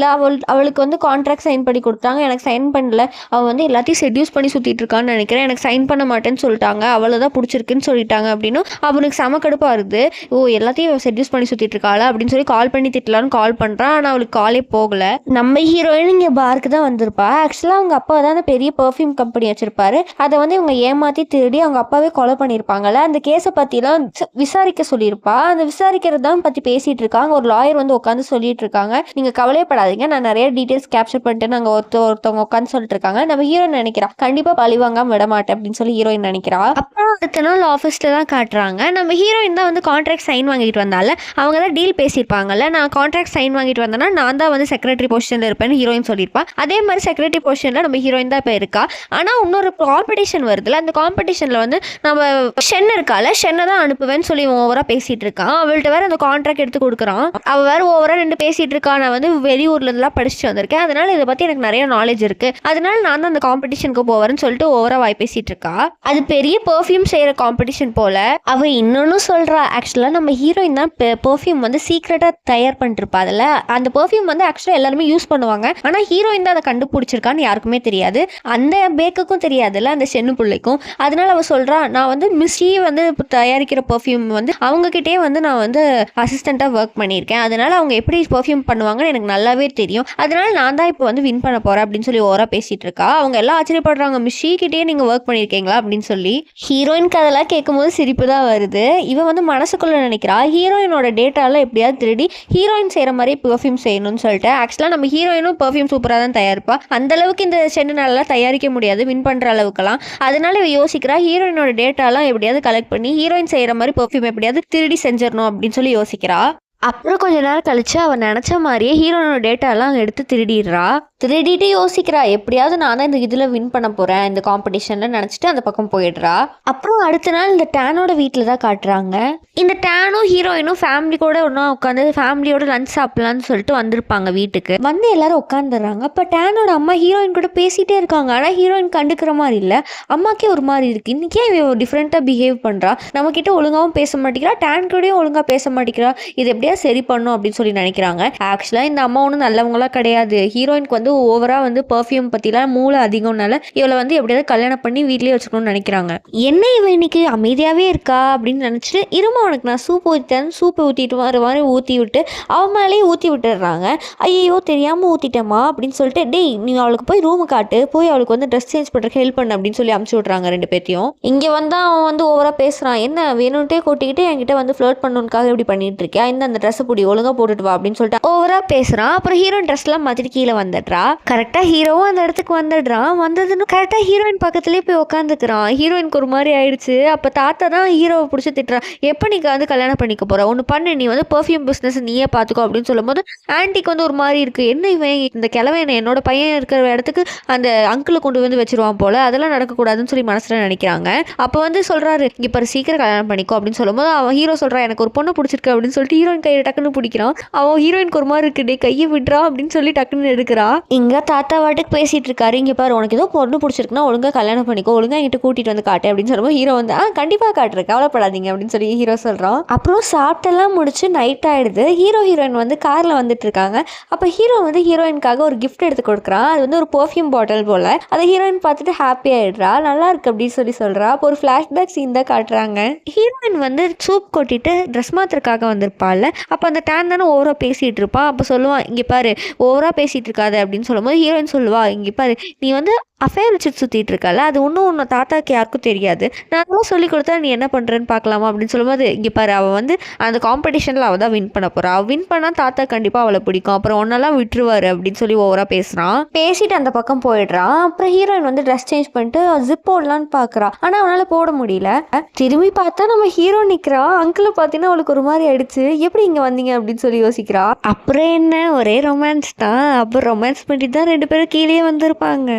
அவளுக்கு வந்து கான்ட்ராக்ட் சைன் பண்ணி கொடுத்தாங்க, எனக்கு சைன் பண்ணல, அவள் வந்து எல்லாத்தையும் செட்யூஸ் பண்ணி சுத்திட்டு இருக்கான்னு நினைக்கிறேன், எனக்கு சைன் பண்ண மாட்டேன்னு சொல்லிட்டாங்க, அவ்வளவுதான் பிடிச்சிருக்குன்னு சொல்லிட்டாங்க அப்படின்னு அவனுக்கு செம கடுப்பா வருது. ஓ எல்லாத்தையும் செட்யூஸ் பண்ணி சுத்திட்டு இருக்காளா அப்படின்னு சொல்லி கால் பண்ணி திட்டலான்னு கால் பண்றான். ஆனா அவளுக்கு காலே போகல. நம்ம ஹீரோயின் இங்க பாருக்கு தான் வந்திருப்பா. ஆக்சுவலா அவங்க அப்பா தான் பெரிய பெர்ஃப்யூம் கம்பெனி வச்சிருப்பாரு. அதை வந்து இவங்க ஏமாத்தி திருடி அவங்க அப்பாவே கொலை பண்ணிருப்பாங்கல்ல. அந்த கேஸை பத்திலாம் விசாரிக்க சொல்லியிருப்பா. அந்த விசாரிக்கிறது தான் பத்தி பேசிட்டு இருக்காங்க. ஒரு லாயர் வந்து உட்காந்து சொல்லிட்டு இருக்காங்க, நீங்க கவலைப்படாதீங்க, நான் நிறைய டீடைல்ஸ் கேப்சர் பண்ணிட்டு நாங்க ஒருத்தவங்க உட்காந்து சொல்லிட்டு இருக்காங்க. நம்ம ஹீரோயின் நினைக்கிறா கண்டிப்பா பழிவாங்காம விட மாட்டேன் அப்படின்னு சொல்லி ஹீரோயின் நினைக்கிறா. அப்புறம் அடுத்த நாள் ஆஃபீஸ்ல தான் காட்டுறாங்க. நம்ம ஹீரோயின் தான் வந்து கான்ட்ராக்ட் சைன் வாங்கிட்டு வந்தால, அவங்க தான் டீல் பேசியிருப்பாங்கல்ல, நான் கான்ட்ராக்ட் சைன் வாங்கிட்டு வந்தேன்னா நான் தான் வந்து செக்ரட்டரி பொசிஷன்ல இருப்பேன்னு ஹீரோயின் சொல்லியிருப்பா. அதே மாதிரி செக்ரட்டரி பொசிஷன்ல நம்ம ஹீரோயின் தான் இப்போ இருக்கா. ஆனா இன்னொரு காம்படிஷன் வருதுல, அந்த காம்படிஷன்ல வந்து நம்ம ஷென் இருக்கால, ஷென்னை தான் அனுப்புவேன்னு சொல்லி ஓவரா பேசிட்டு இருக்கான். அவள்கிட்ட வேற அந்த கான்ட்ராக்ட் எடுத்து கொடுக்குறான். அவ வேற ஓவரா நின்று பேசிட்டு இருக்கா, நான் வந்து வெளியூர்ல இருந்தெல்லாம் படிச்சுட்டு வந்திருக்கேன், அதனால இதை பத்தி எனக்கு நிறைய நாலேஜ் இருக்கு, அதனால நான் தான் அந்த காம்படிஷனுக்கு போவேன்னு சொல்லிட்டு ஓவரா வாய் பேசிட்டு இருக்கா. அது பெரிய பெர்ஃப்யூம் செய்யற காம்படிஷன் போல. அவ இன்னொன்னு சொல்றா, ஆக்சுவலா நம்ம ஹீரோயின் தான் பெர்ஃப்யூம் வந்து சீக்ரெட்டா தயார் பண்ணிருப்பா. அதுல அந்த பெர்ஃப்யூம் வந்து ஆக்சுவலா எல்லாருமே யூஸ் பண்ணுவாங்க, ஆனா ஹீரோயின் தான் அதை கண்டுபிடிச்சிருக்கான்னு யாருக்குமே தெரியாது, அந்த பேக்குக்கும் தெரியாதுல்ல, அந்த ஷென்னு பிள்ளைக்கும். அதனால அவ சொல்றா, நான் வந்து மிஸ்ஸி வந்து தயாரிக்கிற பெர்ஃப்யூம் வந்து அவங்க கிட்டே வந்து நான் வந்து அசிஸ்டண்டா ஒர்க் பண்ணியிருக்கேன், அதனால அவங்க எப்படி பெர்ஃப்யூம் பண்ணுவாங்கன்னு எனக்கு நல்லாவே தெரியும், அதனால நான் தான் இப்போ வந்து வின் பண்ண போறேன் அப்படின்னு சொல்லி ஓவரா பேசிட்டு இருக்கா. அவங்க எல்லாம் ஆச்சரியப்படுறாங்க, மிஸ்ஸி கிட்டே நீங்க ஒர்க் பண்ணிருக்கீங்களா அப்படின்னு சொல்லி. ஹீரோயினுக்கு அதெல்லாம் கேட்கும்போது சிரிப்பு தான் வருது. இவன் வந்து மனசுக்குள்ள நினைக்கிறா, ஹீரோயினோட டேட்டாலாம் எப்படியாவது திருடி ஹீரோயின் செய்யற மாதிரி பெர்ஃப்யூம் செய்யணும்னு சொல்லிட்டு. ஆக்சுவலா நம்ம ஹீரோயினும் பெர்ஃப்யூம் சூப்பரா தான் தயாரிப்பா, அந்த அளவுக்கு இந்த ஷென்னுனால தயாரிக்க முடியாது வின் பண்ற அளவுக்குலாம். அதனால இவ யோசிக்கிறா, ஹீரோயினோட டேட்டாலாம் எப்படியாவது கலெக்ட் பண்ணி ஹீரோயின் செய்யற மாதிரி பெர்ஃப்யூம் எப்படியாவது திருடி செஞ்சிடணும் அப்படின்னு சொல்லி யோசிக்கிறா. அப்புறம் கொஞ்ச நேரம் கழிச்சு அவ நினைச்ச மாதிரியே ஹீரோனோட டேட்டாலாம் எடுத்து திருடிடுறா. திருடிட்டு யோசிக்கிறா, எப்படியாவது நான் தான் இந்த இதில் வின் பண்ண போறேன் இந்த காம்படிஷன்ல நினச்சிட்டு அந்த பக்கம் போயிடுறா. அப்புறம் அடுத்த நாள் இந்த டேனோட வீட்டில் தான் காட்டுறாங்க. இந்த டேனும் ஹீரோயினும் ஃபேமிலி கூட ஒன்றா உட்காந்து ஃபேமிலியோட லஞ்ச் சாப்பிடலான்னு சொல்லிட்டு வந்திருப்பாங்க வீட்டுக்கு. வந்து எல்லாரும் உட்காந்துடுறாங்க. அப்போ டேனோட அம்மா ஹீரோயின் கூட பேசிட்டே இருக்காங்க. ஆனால் ஹீரோயின் கண்டுக்கிற மாதிரி இல்லை. அம்மாக்கே ஒரு மாதிரி இருக்கு. இன்னைக்கே இவன் டிஃப்ரெண்ட்டாக பிஹேவ் பண்ணுறா, நம்மக்கிட்ட ஒழுங்காகவும் பேச மாட்டேங்கிறா, டேன் கூடயும் ஒழுங்காக பேச மாட்டேங்கிறா, இது எப்படியா சரி பண்ணும் அப்படின்னு சொல்லி நினைக்கிறாங்க. ஆக்சுவலாக இந்த அம்மா ஒன்றும் நல்லவங்களாம் கிடையாது. ஹீரோயினுக்கு வந்து ஓவரா வந்து பர்ஃப்யூம் பத்திலாம் மூளை அதிகம்னால இவளை வந்து எப்படியாவது கல்யாணம் பண்ணி வீட்லயே வச்சுக்கணும்னு நினைக்கிறாங்க. என்ன இவன் இன்னைக்கு அமைதியாவே இருக்கா அப்படின்னு நினைச்சிட்டு, இருமா உனக்கு நான் சூப் ஊற்றிட்டேன், சூப்பை ஊற்றிட்டு வர மாதிரி ஊற்றி விட்டு அவன் மேலேயே ஊற்றி விட்டுடுறாங்க. ஐயோ தெரியாமல் ஊற்றிட்டேம்மா அப்படின்னு சொல்லிட்டு, டேய் நீ அவளுக்கு போய் ரூமு காட்டு, போய் அவளுக்கு வந்து ட்ரெஸ் சேஞ்ச் பண்ணுறதுக்கு ஹெல்ப் பண்ணு அப்படின்னு சொல்லி அமுச்சு விட்றாங்க ரெண்டு பேர்த்தையும். இங்கே வந்து அவன் வந்து ஓவரா பேசுகிறான். என்ன வேணும்ட்டே கொட்டிக்கிட்டு என்கிட்ட வந்து ஃப்ளர்ட் பண்ணணுக்காக எப்படி பண்ணிட்டு இருக்கியா, இந்த அந்த ட்ரெஸ்ஸை பிடி ஒழுங்காக போட்டுட்டு வா அப்படின்னு சொல்லிட்டு ஓவரா பேசுகிறான். அப்புறம் ஹீரோயின் ட்ரெஸ்லாம் மாற்றிட்டு கீழே வந்துடுறா. கரெக்டா ஹீரோவும் அந்த இடத்துக்கு வந்துடுறான். வந்ததுன்னு கரெக்டா ஹீரோயின் பக்கத்துலயே போய் உட்காந்துக்கிறான். ஹீரோயினுக்கு ஒரு மாதிரி ஆயிடுச்சு. அப்ப தாத்தா தான் ஹீரோவை பிடிச்சி திட்டுறான். எப்ப நீ வந்து கல்யாணம் பண்ணிக்க போற, ஒன்று பண்ணு, நீ வந்து பெர்ஃப்யூம் பிஸ்னஸ் நீயே பார்த்துக்கோ அப்படின்னு சொல்லும் போது ஆன்டிக்கு வந்து ஒரு மாதிரி இருக்கு. என்ன இவன் இந்த கிழமை என்னோட பையன் இருக்கிற இடத்துக்கு அந்த அங்கிளை கொண்டு வந்து வச்சிருவான் போல, அதெல்லாம் நடக்கக்கூடாதுன்னு சொல்லி மனசுல நினைக்கிறாங்க. அப்போ வந்து சொல்றாரு, இங்க பாரு சீக்கிரம் கல்யாணம் பண்ணிக்கோ அப்படின்னு சொல்லும் போது அவன் ஹீரோ சொல்றான், எனக்கு ஒரு பொண்ணு பிடிச்சிருக்கு அப்படின்னு சொல்லிட்டு ஹீரோயின் கையை டக்குன்னு பிடிக்கிறான். அவன் ஹீரோயினுக்கு ஒரு மாதிரி இருக்கு, கையை விடுறா அப்படின்னு சொல்லி டக்குன்னு எடுக்கிறா. இங்க தாத்தா வாட்டுக்கு பேசிட்டு இருக்காரு. இங்க பாரு உனக்கு ஏதோ பொண்ணு பிடிச்சிருக்குன்னா ஒழுங்கா கல்யாணம் பண்ணிக்கோ, ஒழுங்கா என்கிட்ட கூட்டிட்டு வந்து காட்டு அப்படின்னு சொல்லும்போது ஹீரோ வந்து கண்டிப்பா காட்டுறேன், கவலைப்படாதீங்க அப்படின்னு சொல்லி ஹீரோ சொல்றான். அப்புறம் சாப்பிட்டெல்லாம் முடிச்சு நைட் ஆயிடுது. ஹீரோயின் வந்து கார்ல வந்துட்டு இருக்காங்க. அப்ப ஹீரோ வந்து ஹீரோயினுக்காக ஒரு கிஃப்ட் எடுத்து கொடுக்குறான். அது வந்து ஒரு பெர்ஃப்யூம் பாட்டில் போல. அதை ஹீரோயின் பார்த்துட்டு ஹாப்பி ஆயிடுறா, நல்லா இருக்கு அப்படின்னு சொல்லி சொல்றா. அப்போ ஒரு ஃபிளாஷ்பேக் சீன் தான் காட்டுறாங்க. ஹீரோயின் வந்து சூப் கொட்டிட்டு ட்ரெஸ் மாத்திரக்காக வந்திருப்பாள். அப்ப அந்த டேன் தானே ஓவரா பேசிட்டு இருப்பான். அப்ப சொல்லுவான், இங்க பாரு ஓவரா பேசிட்டு இருக்காது அப்படின்னு சொல்லும்போது ஹீரோயின் சொல்லுவா, இங்கே பாரு நீ வந்து அஃபேர் வச்சுட்டு சுற்றிட்டு இருக்கல, அது ஒன்றும் உன்னை தாத்தாக்கு யாருக்கும் தெரியாது, நான் அதெல்லாம் சொல்லி கொடுத்தா நீ என்ன பண்ணுறேன்னு பார்க்கலாமா அப்படின்னு சொல்லும்போது, இங்கே பாரு அவள் வந்து அந்த காம்படிஷனில் அவள் தான் வின் பண்ண போகிறா, அவள் வின் பண்ணால் தாத்தா கண்டிப்பாக அவளை பிடிக்கும், அப்புறம் ஒன்னெல்லாம் விட்டுருவாரு அப்படின்னு சொல்லி ஓவராக பேசுகிறான். பேசிட்டு அந்த பக்கம் போயிடுறான். அப்புறம் ஹீரோயின் வந்து ட்ரெஸ் சேஞ்ச் பண்ணிட்டு ஜிப் போடலான்னு பார்க்குறா. ஆனால் அவனால் போட முடியல. திரும்பி பார்த்தா நம்ம ஹீரோ நிற்கிறா. அங்கிளை பார்த்தீங்கன்னா அவளுக்கு ஒரு மாதிரி ஆயிடுச்சு. எப்படி இங்கே வந்தீங்க அப்படின்னு சொல்லி யோசிக்கிறா. அப்புறம் என்ன ஒரே ரொமான்ஸ் தான். அப்புறம் ரொமான்ஸ் பண்ணி தான் ரெண்டு பேரும் கீழே வந்திருப்பாங்க.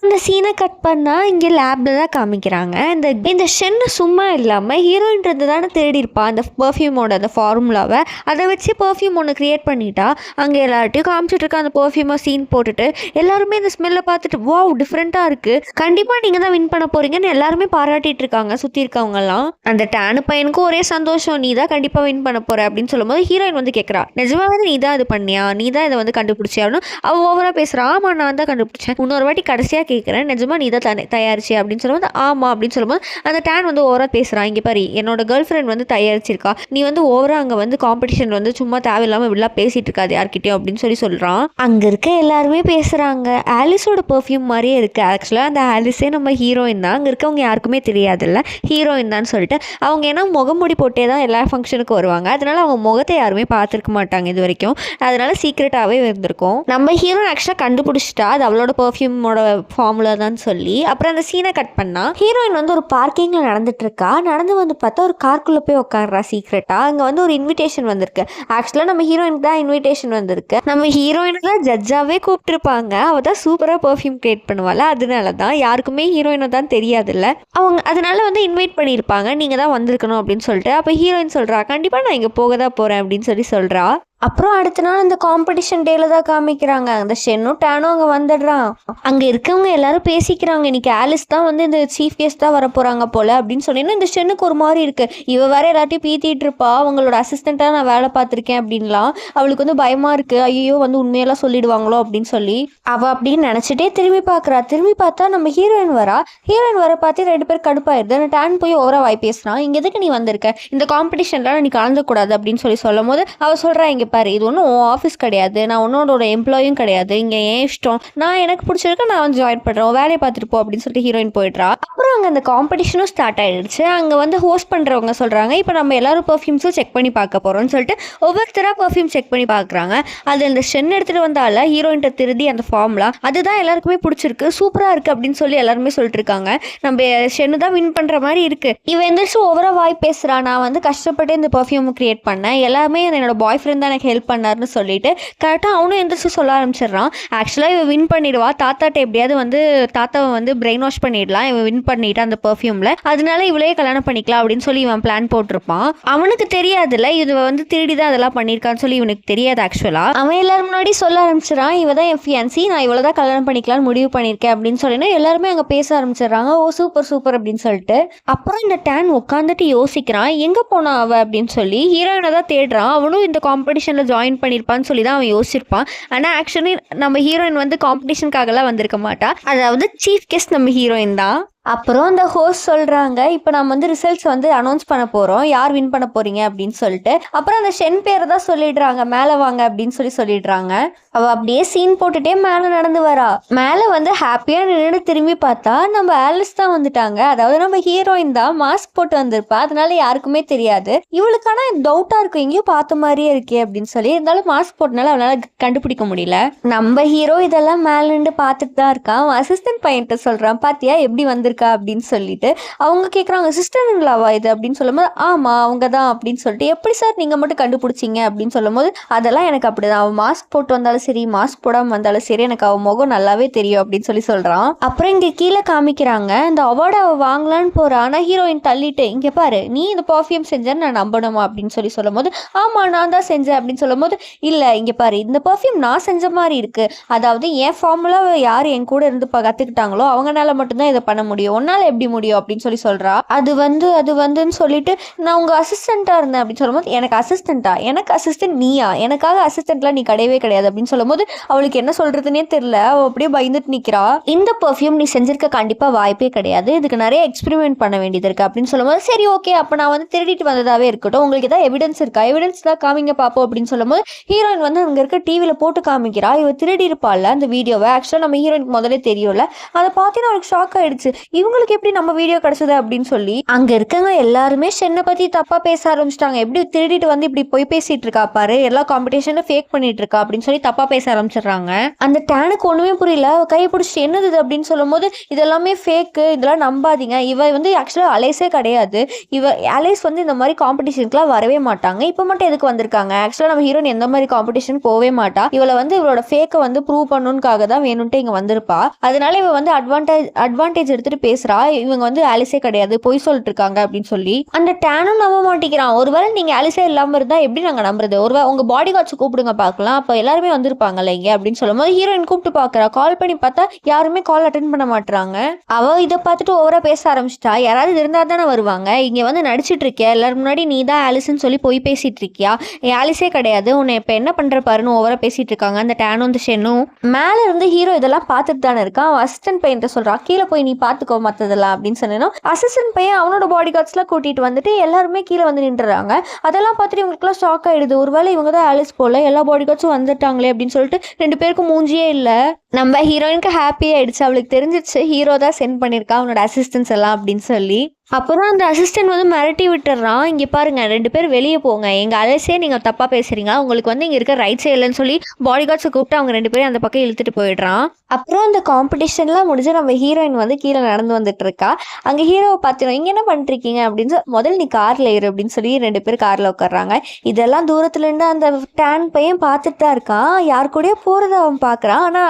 இந்த சீனை கட் பண்ணால் இங்கே லேபில் தான் காமிக்கிறாங்க. இந்த ஷென்னு சும்மா இல்லாமல் ஹீரோயின்றது தானே தேடி இருப்பா அந்த பர்ஃப்யூமோட அந்த ஃபார்முலாவை. அதை வச்சு பர்ஃப்யூம் ஒன்று க்ரியேட் பண்ணிட்டா. அங்கே எல்லார்ட்டையும் காமிச்சிட்டு இருக்கா அந்த பர்ஃப்யூமை சீன் போட்டுட்டு. எல்லாருமே இந்த ஸ்மெல்லை பார்த்துட்டு வாவ் டிஃப்ரெண்ட்டாக இருக்குது, கண்டிப்பாக நீங்கள் தான் வின் பண்ண போகிறீங்கன்னு எல்லாருமே பாராட்டிட்டு இருக்காங்க சுற்றி இருக்கவங்கலாம். அந்த டேனு பையனுக்கும் ஒரே சந்தோஷம், நீ தான் கண்டிப்பாக வின் பண்ண போகிற அப்படின்னு சொல்லும்போது ஹீரோயின் வந்து கேட்குறா, நிஜமாவே நீ தான் இது பண்ணியா, நீ தான் இதை வந்து கண்டுபிடிச்சியான்னு. அவள் ஓவராக பேசுகிறா. ஆமாம் நான் தான் கண்டுபிடிச்சேன், இன்னொரு வாட்டி கடைசியாக கேட்குறேன், நிஜமா நீ தான் தயாரிச்சு அப்படின்னு சொல்லும்போது ஆமாம் அப்படின்னு சொல்லும்போது அந்த டேன் வந்து ஓவரா பேசுகிறான். இங்கே பாரு என்னோட கேர்ள் ஃப்ரெண்ட் வந்து தயாரிச்சிருக்கா, நீ வந்து ஓவரா அங்கே வந்து காம்படிஷன் வந்து சும்மா தேவையில்லாமல் இப்படிலாம் பேசிட்டு இருக்காது யார்கிட்டயும் அப்படின்னு சொல்லி சொல்கிறான். அங்கே இருக்க எல்லாருமே பேசுகிறாங்க. ஆலிஸோட பெர்ஃப்யூம் மாதிரியே இருக்குது. ஆக்சுவலாக அந்த ஆலிஸே நம்ம ஹீரோயின் தான். அங்கே இருக்கவங்க யாருக்குமே தெரியாதுல்ல ஹீரோயின் தான் சொல்லிட்டு. அவங்க ஏன்னா முகமூடி போட்டே தான் எல்லா ஃபங்க்ஷனுக்கும் வருவாங்க. அதனால அவங்க முகத்தை யாருமே பார்த்துருக்க மாட்டாங்க இது வரைக்கும். அதனால சீக்ரெட்டாகவே இருந்திருக்கும். நம்ம ஹீரோயின் ஆக்சுவலாக கண்டுபிடிச்சிட்டா அது அவளோட பெர்ஃப்யூமோட ஃபார்முலா தான் சொல்லி. அப்புறம் அந்த சீனை கட் பண்ணா ஹீரோயின் வந்து ஒரு பார்க்கிங்ல நடந்துட்டு இருக்கா. நடந்து வந்து பார்த்தா ஒரு கார்க்குள்ள போய் உட்காடுறா சீக்ரெட்டா. அங்க வந்து ஒரு இன்விடேஷன் வந்திருக்கு. ஆக்சுவலா நம்ம ஹீரோயினுக்கு தான் இன்விடேஷன் வந்திருக்கு. நம்ம ஹீரோயினுக்கு தான் ஜட்ஜாவே கூப்பிட்டுருப்பாங்க. அவ தான் சூப்பரா பெர்ஃப்யூம் கிரியேட் பண்ணுவாள். அதனால தான் யாருக்குமே ஹீரோயினை தான் தெரியாதுல்ல, அவங்க அதனால வந்து இன்வைட் பண்ணியிருப்பாங்க, நீங்க தான் வந்திருக்கணும் அப்படின்னு சொல்லிட்டு. அப்ப ஹீரோயின் சொல்றா, கண்டிப்பா நான் இங்க போக தான் போறேன் அப்படின்னு சொல்லி சொல்றா. அப்புறம் அடுத்த நாள் அந்த காம்படிஷன் டேல தான் காமிக்கிறாங்க. அந்த ஷென்னும் டேனும் அங்கே வந்துடுறான். அங்கே இருக்கவங்க எல்லாரும் பேசிக்கிறாங்க, இன்னைக்கு ஆலிஸ் தான் வந்து இந்த சீஃப் கெஸ்ட் தான் வர போகிறாங்க போல அப்படின்னு சொன்னீங்கன்னா இந்த ஷென்னுக்கு ஒரு மாதிரி இருக்கு. இவ வேற எல்லாத்தையும் பீத்திட்டு இருப்பா, அவங்களோட அசிஸ்டண்ட்டாக நான் வேலை பார்த்துருக்கேன் அப்படின்லாம். அவளுக்கு வந்து பயமா இருக்கு, ஐயோ வந்து உண்மையெல்லாம் சொல்லிடுவாங்களோ அப்படின்னு சொல்லி அவள் அப்படின்னு நினச்சிட்டே திரும்பி பார்க்குறா. திரும்பி பார்த்தா நம்ம ஹீரோயின் வரா. ஹீரோயின் வர பார்த்து ரெண்டு பேர் கடுப்பாயிருது. அந்த டேன் போய் ஓவரா வாய் பேசுறான், இங்கே எதுக்கு நீ வந்திருக்க, இந்த காம்படிஷன்லாம் நீ கலந்துக்கூடாது அப்படின்னு சொல்லி சொல்லும் போது அவள் சொல்கிறா, இங்கே இங்கே பாரு இது ஒன்றும் ஆஃபீஸ் கிடையாது, நான் உன்னோட எம்ப்ளாயும் கிடையாது, இங்கே ஏன் இஷ்டம், நான் எனக்கு பிடிச்சிருக்க நான் வந்து ஜாயின் பண்ணுறேன், வேலையை பார்த்துட்டு போ அப்படின்னு சொல்லிட்டு ஹீரோயின் போயிடுறா. அப்புறம் அங்கே அந்த காம்படிஷனும் ஸ்டார்ட் ஆயிடுச்சு. அங்கே வந்து ஹோஸ்ட் பண்ணுறவங்க சொல்கிறாங்க, இப்போ நம்ம எல்லாரும் பர்ஃப்யூம்ஸும் செக் பண்ணி பார்க்க போகிறோம்னு சொல்லிட்டு ஒவ்வொருத்தராக பர்ஃப்யூம் செக் பண்ணி பார்க்குறாங்க. அது அந்த ஷென் எடுத்துகிட்டு வந்தால ஹீரோயின்ட்ட திருதி அந்த ஃபார்ம்லாம் அதுதான் எல்லாருக்குமே பிடிச்சிருக்கு, சூப்பராக இருக்குது அப்படின்னு சொல்லி எல்லாருமே சொல்லிட்டு இருக்காங்க. நம்ம ஷென்னு தான் வின் பண்ணுற மாதிரி இருக்குது. இவன் எந்திரிச்சு ஓவரா வாய் பேசுகிறா, நான் வந்து கஷ்டப்பட்டு இந்த பர்ஃப்யூம் கிரியேட் பண்ணேன், எல்லாமே என்னோட பாய் ஃப்ரெண்ட் தான் எனக்கு ஹெல்ப் பண்ணார்னு சொல்லிட்டு கரெக்டாக அவனும் எந்திரிச்சு சொல்ல ஆரம்பிச்சிடுறான். ஆக்சுவலாக இவன் வின் பண்ணிடுவா, தாத்தாட்ட எப்படியாவது வந்து தாத்தாவை வந்து பிரெயின் வாஷ் பண்ணிடலாம், இவன் வின் பண்ணிட்டு அந்த பர்ஃப்யூமில், அதனால இவளையே கல்யாணம் பண்ணிக்கலாம் அப்படின்னு சொல்லி இவன் பிளான் போட்டிருப்பான். அவனுக்கு தெரியாதுல்ல இது வந்து திருடி தான் அதெல்லாம் பண்ணியிருக்கான்னு சொல்லி இவனுக்கு தெரியாது. ஆக்சுவலாக அவன் எல்லாரும் முன்னாடி சொல்ல ஆரம்பிச்சிடறான், இவ தான் என் ஃபியான்சி, நான் இவ்வளோ தான் கல்யாணம் பண்ணிக்கலாம்னு முடிவு பண்ணியிருக்கேன் அப்படின்னு சொல்லினா எல்லாருமே அங்கே பேச ஆரம்பிச்சிடுறாங்க. ஓ சூப்பர் சூப்பர் அப்படின்னு சொல்லிட்டு. அப்புறம் இந்த டேன் உட்காந்துட்டு யோசிக்கிறான், எங்கே போனா அவ அப்படின்னு சொல்லி. ஹீரோயினை தான் தேடுறான். அவனும் இந்த காம்படிஷனில் ஜாயின் பண்ணியிருப்பான்னு சொல்லி தான் அவன் யோசிச்சிருப்பான். ஆனால் ஆக்சுவலி நம்ம ஹீரோயின் வந்து காம்படிஷனுக்காகலாம் வந்திருக்க மாட்டா, அதாவது சீஃப் கெஸ்ட் நம்ம ஹீரோயின் தான். அப்புறம் அந்த ஹோஸ்ட் சொல்கிறாங்க, இப்போ நம்ம வந்து ரிசல்ட்ஸ் வந்து அனௌன்ஸ் பண்ண போகிறோம், யார் வின் பண்ண போகிறீங்க அப்படின்னு சொல்லிட்டு. அப்புறம் அந்த ஷென் பேரை தான் சொல்லிடுறாங்க, மேலே வாங்க அப்படின்னு சொல்லிடுறாங்க. அவள் அப்படியே சீன் போட்டுட்டே மேலே நடந்து வரா. மேலே வந்து ஹாப்பியாக நின்று திரும்பி பார்த்தா நம்ம ஆலிஸ் தான் வந்துட்டாங்க. அதாவது நம்ம ஹீரோயின் தான் மாஸ்க் போட்டு வந்திருப்பா, அதனால யாருக்குமே தெரியாது. இவளுக்கான டவுட்டாக இருக்கும், எங்கேயோ பார்த்த மாதிரியே இருக்கே அப்படின்னு சொல்லி. இருந்தாலும் மாஸ்க் போட்டனால அவளால் கண்டுபிடிக்க முடியல. நம்ம ஹீரோ இதெல்லாம் மேலே நின்று பார்த்துட்டு தான் இருக்கான். அசிஸ்டன்ட் பையன்கிட்ட சொல்கிறான், பாத்தியா எப்படி வந்திருக்கு அப்படின்னு சொல்லிட்டு. அவங்க கேட்குறாங்க, சிஸ்டர்ங்களாவா இது அப்படின்னு சொல்லும்போது, ஆமாம் அவங்க தான் அப்படின்னு சொல்லிட்டு. எப்படி சார் நீங்கள் மட்டும் கண்டுபிடிச்சிங்க அப்படின்னு சொல்லும்போது, அதெல்லாம் எனக்கு அப்படிதான், அவன் மாஸ்க் போட்டு வந்தாலும் சரி மாஸ்க் போடாமல் வந்தாலும் சரி எனக்கு அவன் முகம் நல்லாவே தெரியும் அப்படின்னு சொல்கிறான். அப்புறம் இங்கே கீழே காமிக்கிறாங்க, இந்த அவார்டு அவள் வாங்கலான்னு போகிறா. ஆனால் ஹீரோயின் தள்ளிட்டு, இங்கே பாரு நீ இந்த பர்ஃப்யூம் செஞ்சேன்னு நான் நம்பணுமா அப்படின்னு சொல்லும்போது, ஆமாம் நான் தான் செஞ்சேன் அப்படின்னு சொல்லும்போது, இல்லை இங்கே பாரு இந்த பர்ஃப்யூம் நான் செஞ்ச மாதிரி இருக்குது, அதாவது என் ஃபார்முலா யார் என் கூட இருந்து கற்றுக்கிட்டாங்களோ அவங்களால மட்டும்தான் இதை பண்ண முடியும், உன்னால எப்படி முடியும் அப்படின்னு சொல்றா. அது வந்துன்னு சொல்லிட்டு, நான் உங்க அசிஸ்டண்டா இருந்தேன் அப்படின்னு சொல்லும்போது, எனக்கு அசிஸ்டண்டா, எனக்கு அசிஸ்டன்ட் நீயா, எனக்காக அசிஸ்டன்ட்லாம் நீ கிடையவே கிடையாது அப்படின்னு சொல்லும்போது அவளுக்கு என்ன சொல்றதுன்னே தெரியல. அவ அப்படியே பயந்துட்டு நிக்கிறா. இந்த பர்ஃப்யூம் நீ செஞ்சிருக்க கண்டிப்பா வாய்ப்பே கிடையாது, இதுக்கு நிறைய எக்ஸ்பெரிமெண்ட் பண்ண வேண்டியது இருக்கு அப்படின்னு சொல்லும்போது, சரி ஓகே அப்ப நான் வந்து திருடிட்டு வந்ததாவே இருக்கட்டும், உங்களுக்கு ஏதாவது எவிடன்ஸ் இருக்கா, எவிடன்ஸ் தான் காமிங்க பாப்போம் அப்படின்னு சொல்லும்போது ஹீரோயின் வந்து அங்க இருக்க டிவியில போட்டு காமிக்கிறா. இவ திருடி இருப்பாள் அந்த வீடியோவை. ஆக்சுவலா நம்ம ஹீரோயினுக்கு முதலே தெரியும்ல. அதை பார்த்தீங்கன்னா அவளுக்கு ஷாக் ஆயிடுச்சு, இவங்களுக்கு எப்படி நம்ம வீடியோ கிடைச்சது அப்படின்னு சொல்லி. அங்க இருக்கவங்க எல்லாருமே ஷென்னை பத்தி தப்பா பேச ஆரம்பிச்சிட்டாங்க. எப்படி திருடிட்டு வந்து இப்படி போய் பேசிட்டு இருக்கா பாரு, எல்லா காம்படிஷன்ல ஃபேக் பண்ணிட்டு இருக்கா அப்படின்னு சொல்லி தப்பா பேச ஆரம்பிச்சிடுறாங்க. அந்த டேனுக்கு ஒண்ணுமே புரியல. கையை பிடிச்சிட்டு என்னது இது அப்படின்னு சொல்லும் போது, இதெல்லாமே ஃபேக்கு, இதெல்லாம் நம்பாதீங்க, இவ வந்து ஆக்சுவலா அலைஸே கிடையாது, இவ அலைஸ் வந்து இந்த மாதிரி காம்படிஷனுக்குலாம் வரவே மாட்டாங்க, இப்போ மட்டும் எதுக்கு வந்திருக்காங்க, ஆக்சுவலா நம்ம ஹீரோயின் எந்த மாதிரி காம்படிஷன் போவே மாட்டா, இவளை வந்து இவளோட ஃபேக்கை வந்து ப்ரூவ் பண்ணணுக்காக தான் வேணும்ட்டு இங்க வந்திருப்பா, அதனால இவ வந்து அட்வான்டேஜ் எடுத்துட்டு பேசுறா, இவங்க வந்து ஆலிஸே கிடையாது போய் சொல்லிட்டு இருக்காங்க அப்படின்னு சொல்லி. அந்த டேனும் நம்ப மாட்டேங்கிறான். ஒருவேளை நீங்க ஆலிஸே இல்லாம இருந்தா எப்படி நாங்க நம்புறது, ஒருவேளை உங்க பாடி கார்ட்ஸ் கூப்பிடுங்க பார்க்கலாம், அப்ப எல்லாருமே வந்திருப்பாங்கல்ல இங்க அப்படின்னு சொல்லும்போது ஹீரோயின் கூப்பிட்டு பாக்குறா. கால் பண்ணி பார்த்தா யாருமே கால் அட்டென்ட் பண்ண மாட்டாங்க. அவ இதை பார்த்துட்டு ஓவரா பேச ஆரம்பிச்சிட்டா, யாராவது இருந்தா தானே வருவாங்க, இங்க வந்து நடிச்சிட்டு இருக்கியா, எல்லாரும் முன்னாடி நீ தான் ஆலிஸ்ன்னு சொல்லி போய் பேசிட்டு இருக்கியா, ஆலிஸே கிடையாது, உன்னை இப்ப என்ன பண்ற பாருன்னு ஓவரா பேசிட்டு இருக்காங்க அந்த டேனும் அந்த ஷென்னும். மேல இருந்து ஹீரோ இதெல்லாம் பார்த்துட்டு தானே இருக்கான். அசிஸ்டன்ட் பையன் சொல்றா, கீழே போய் நீ பாத்துக்கோ மத்ததெல்லாம் அப்படின்னு சொன்னா, அசிஸ்டன்ட் பையன் அவனோட பாடி கார்ட்ஸ்லாம் கூட்டிட்டு வந்துட்டு எல்லாருமே கீழே வந்து நின்றுறாங்க. அதெல்லாம் பார்த்துட்டு இவங்களுக்குலாம் ஷாக் ஆயிடுது, ஒருவேளை இவங்க தான் ஆலிஸ் போல, எல்லா பாடி கார்ட்ஸும் வந்துட்டாங்களே அப்படின்னு சொல்லிட்டு ரெண்டு பேருக்கும் மூஞ்சியே இல்லை. நம்ம ஹீரோயினுக்கு ஹாப்பி ஆயிடுச்சு, அவளுக்கு தெரிஞ்சிச்சு ஹீரோ தான் சென்ட் பண்ணியிருக்கா அவனோட அசிஸ்டன்ஸ் எல்லாம் அப்படின்னு சொல்லி. அப்புறம் அந்த அசிஸ்டன்ட் வந்து மிரட்டி விட்டுறான், இங்கே பாருங்க ரெண்டு பேர் வெளியே போங்க, எங்கள் அலசே நீங்கள் தப்பாக பேசுகிறீங்க, உங்களுக்கு வந்து இங்கே இருக்க ரைட்ஸே இல்லைன்னு சொல்லி பாடி கார்ட்ஸை கூப்பிட்டு அவங்க ரெண்டு பேரும் அந்த பக்கம் இழுத்துட்டு போயிடுறான். அப்புறம் அந்த காம்படிஷன்லாம் முடிஞ்சு நம்ம ஹீரோயின் வந்து கீழே நடந்து வந்துட்டு இருக்கா. அங்கே ஹீரோவை பார்த்துருவோம், இங்கே என்ன பண்ணிருக்கீங்க அப்படின்னு முதல்ல நீ காரில் ஏறு அப்படின்னு சொல்லி ரெண்டு பேர் காரில் உட்காடுறாங்க. இதெல்லாம் தூரத்துலேருந்து அந்த டேன் பையன் பார்த்துட்டு தான் இருக்கான், யார் கூடயோ போகிறத அவன் பார்க்குறான். ஆனால்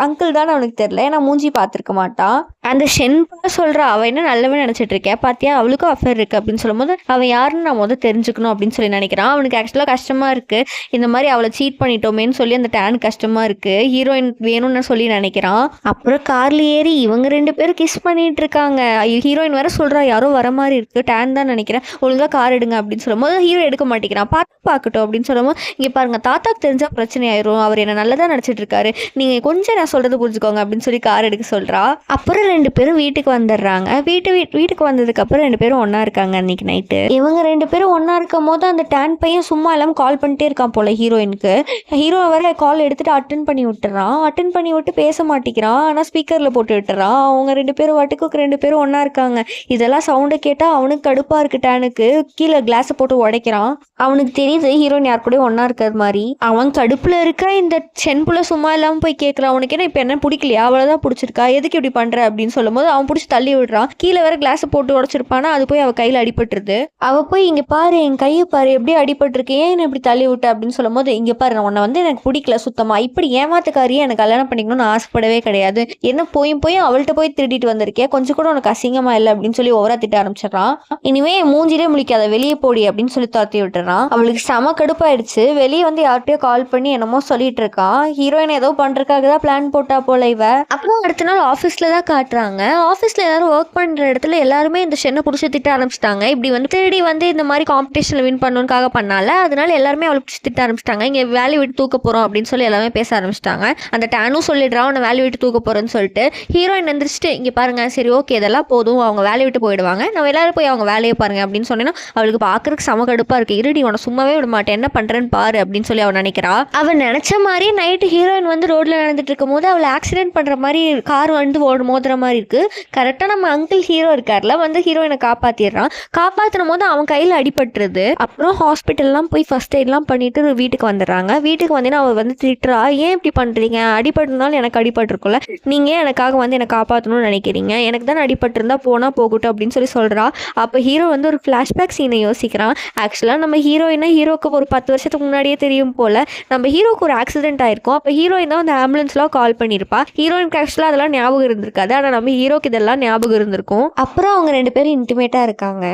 அங்கிள் தானே அவனுக்கு தெரியல, ஏன்னா மூஞ்சி பார்த்துருக்க மாட்டான். அந்த ஷென் சொல்கிறா, அவன் என்ன நல்லவே நினச்சிட்டு இருக்கேன் பாத்தியா, அவளுக்கும் அஃபேர் இருக்கு அப்படின்னு சொல்லும்போது அவன் யாருன்னு நான் முதல் தெரிஞ்சுக்கணும் அப்படின்னு சொல்லி நினைக்கிறான். அவனுக்கு ஆக்சுவலாக கஷ்டமா இருக்கு, இந்த மாதிரி அவளை சீட் பண்ணிட்டோமேன்னு சொல்லி அந்த டேன் கஷ்டமா இருக்கு, ஹீரோயின் வேணும்னு சொல்லி நினைக்கிறான். அப்புறம் கார்ல ஏறி இவங்க ரெண்டு பேரும் கிஸ் பண்ணிட்டு இருக்காங்க. ஹீரோயின் வேற சொல்றா, யாரோ வர மாதிரி இருக்கு, டேன் தான் நினைக்கிறேன், ஒழுங்கா கார் எடுங்க அப்படின்னு சொல்லும்போது ஹீரோ எடுக்க மாட்டேங்கிறான். பார்க்கட்டும் அப்படின்னு சொல்லும்போது, இங்க பாருங்க தாத்தாக்கு தெரிஞ்சா பிரச்சனை ஆயிரும், அவர் என்ன நல்லதா நினைச்சிட்டு இருக்காரு, நீங்க கொஞ்சம் நான் சொல்றது புரிஞ்சுக்கோங்க அப்படின்னு சொல்லி கார் எடுக்க சொல்றா. அப்புறம் ரெண்டு பேரும் வீட்டுக்கு வந்துடுறாங்க. வீட்டுக்கு வந்தது வந்ததுக்கப்புறம் 2 பேரும் ஒன்றா இருக்காங்க அன்றைக்கி நைட்டு. இவங்க 2 பேரும் ஒன்றா இருக்கும் போது அந்த டேன் பையன் சும்மா இல்லாமல் கால் பண்ணிட்டே இருக்கான் போல் ஹீரோயினுக்கு. ஹீரோ வேற கால் எடுத்துகிட்டு அட்டன் பண்ணி விட்டுறான். அட்டன் பண்ணி விட்டு பேச மாட்டேங்கிறான். ஆனால் ஸ்பீக்கரில் போட்டு விட்டுறான். அவங்க 2 பேரும் வாட்டுக்கு 2 பேரும் ஒன்றா இருக்காங்க. இதெல்லாம் சவுண்டை கேட்டால் அவனுக்கு கடுப்பாக இருக்கு. டேனுக்கு கீழே கிளாஸை போட்டு உடைக்கிறான். அவனுக்கு தெரியுது ஹீரோயின் யார் கூட ஒன்றா இருக்கிறது மாதிரி. அவன் கடுப்பில் இருக்க இந்த சென்புல சும்மா இல்லாமல் போய் கேட்குறான். அவனுக்கு என்ன இப்போ என்ன பிடிக்கலையா, அவ்வளோதான் பிடிச்சிருக்கா, எதுக்கு இப்படி பண்ணுற அப்படின்னு சொல்லும்போது அவன் பிடிச்சி தள்ளி விடுறான். கீழே வேற கிளாஸை போட்டு உடச்சிருப்பானா, அது போய் அவள் கையில் அடிபட்டுருது. அவள் போய் இங்கே பாரு, என் கையை பாரு எப்படி அடிபட்டிருக்கு, ஏன் இப்படி தள்ளி விட்ட அப்படின்னு சொல்லும்போது, இங்கே பாரு நான் உன்னை வந்து எனக்கு பிடிக்கல சுத்தமாக, இப்படி ஏமாத்துக்காரியே எனக்கு கல்யாணம் பண்ணிக்கணும்னு ஆசைப்படவே கிடையாது, என்ன போய் அவள்கிட்ட போய் திருடிட்டு வந்திருக்கேன், கொஞ்சம் கூட உனக்கு அசிங்கமா இல்லை அப்படின்னு சொல்லி ஓவரா திட்ட ஆரம்பிச்சிடறான். இனிமே மூஞ்சிலே முழிக்காத, வெளியே போடி அப்படின்னு சொல்லி துரத்தி விட்டுறான். அவளுக்கு செம கடுப்பாயிடுச்சு. வெளியே வந்து யார்கிட்டயோ கால் பண்ணி என்னமோ சொல்லிட்டு இருக்கான். ஹீரோயின் ஏதோ பண்றதுக்காக தான் பிளான் போட்டா போல இவ. அப்புறம் அடுத்த நாள் ஆஃபீஸில் தான் காட்டுறாங்க. ஆஃபீஸில் எல்லாரும் ஒர்க் பண்ணுற இடத்துல எல்லாருமே இந்த ஷென்னை பிடிச்சி திட்ட ஆரம்பிச்சிட்டாங்க. இப்படி வந்து திருடி வந்து இந்த மாதிரி காம்படிஷனில் வின் பண்ணணுக்காக பண்ணால, அதனால எல்லாருமே அவளை பிடிச்சி திட்ட ஆரம்பிச்சிட்டாங்க. இங்கே வேலையை விட்டு தூக்க போகிறோம் அப்படின்னு சொல்லி எல்லாமே பேச ஆரம்பிச்சிட்டாங்க. அந்த டேனும் சொல்லிடுறான் உன்னை வேலையை விட்டு தூக்க போகிறேன்னு சொல்லிட்டு. ஹீரோயின் எந்திரிச்சிட்டு இங்கே பாருங்க, சரி ஓகே இதெல்லாம் போதும், அவங்க வேலையை விட்டு போயிடுவாங்க, நம்ம எல்லாரும் போய் அவங்க வேலையை பாருங்க அப்படின்னு சொன்னேன்னா அவளுக்கு பார்க்கறதுக்கு சம கடுப்பாக இருக்குது. இருடி உன சும்மாவே விட மாட்டேன், என்ன பண்ணுறேன்னு பாரு அப்படின்னு சொல்லி அவன் நினைக்கிறா. அவன் நினச்ச மாதிரி நைட்டு ஹீரோயின் வந்து ரோட்டில் நடந்துட்டு இருக்கும் போது அவளை ஆக்சிடென்ட் பண்ணுற மாதிரி கார் வந்து மோதுற மாதிரி இருக்குது. கரெக்டாக நம்ம அங்கிள் ஹீரோ இருக்கார்ல வந்து ஹீரோயினை காப்பாற்றிடுறான். காப்பாற்றின போது அவன் கையில் அடிபட்டுருது. அப்புறம் ஹாஸ்பிட்டல்லாம் போய் ஃபர்ஸ்ட் எய்ட்லாம் பண்ணிட்டு வீட்டுக்கு வந்துடுறாங்க. வீட்டுக்கு வந்தீங்கன்னா அவள் வந்து திட்டுறா, ஏன் இப்படி பண்ணுறீங்க, அடிபட்டுனாலும் எனக்கு அடிபட்டிருக்கும்ல, நீங்கள் எனக்காக வந்து என்னை காப்பாற்றணும்னு நினைக்கிறீங்க, எனக்கு தான் அடிபட்டிருந்தா போனால் போகட்டும் அப்படின்னு சொல்லி சொல்கிறா. அப்போ ஹீரோ வந்து ஒரு ஃப்ளாஷ்பேக் சீனை யோசிக்கிறான். ஆக்சுவலாக நம்ம ஹீரோக்கு ஒரு 10 வருஷத்துக்கு முன்னாடியே தெரியும் போல் நம்ம ஹீரோக்கு ஒரு ஆக்சிடென்ட் ஆயிருக்கும். அப்போ ஹீரோயின் தான் வந்து ஆம்புலன்ஸ்லாம் கால் பண்ணியிருப்பா. ஹீரோயினுக்கு ஆக்சுவலாக அதெல்லாம் ஞாபகம் இருந்திருக்காது, ஆனால் நம்ம ஹீரோக்கு இதெல்லாம் ஞாபகம் இருந்திருக்கும். அப்புறம் அவங்க 2 பேரும் இன்டிமேட்டாக இருக்காங்க.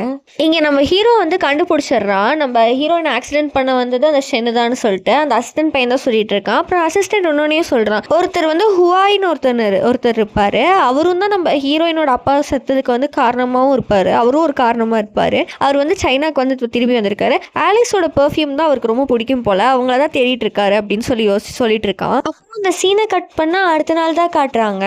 இங்கே நம்ம ஹீரோ வந்து கண்டுபிடிச்சிடுறான், நம்ம ஹீரோயின் ஆக்சிடென்ட் பண்ண வந்தது அந்த ஷென்னு தான் சொல்லிட்டு. அந்த அசிஸ்டன்ட் பையன் தான் சொல்லிட்டு இருக்கான். அப்புறம் அசிஸ்டன்ட் இன்னொன்னையும் சொல்கிறான், ஒருத்தர் வந்து ஹுவாயின்னு ஒருத்தர் இருப்பார், அவரும் தான் நம்ம ஹீரோயினோட அப்பா செத்ததுக்கு வந்து காரணமாகவும் இருப்பார், அவரும் ஒரு காரணமாக இருப்பார். அவர் வந்து சைனாக்கு வந்து திரும்பி வந்திருக்காரு. ஆலிஸோட பெர்ஃப்யூம் தான் அவருக்கு ரொம்ப பிடிக்கும் போல, அவங்கள தான் தேடிட்டு இருக்காரு அப்படின்னு சொல்லி சொல்லிட்டு இருக்கான். அப்புறம் அந்த சீனை கட் பண்ணா அடுத்த நாள் தான் காட்டுறாங்க.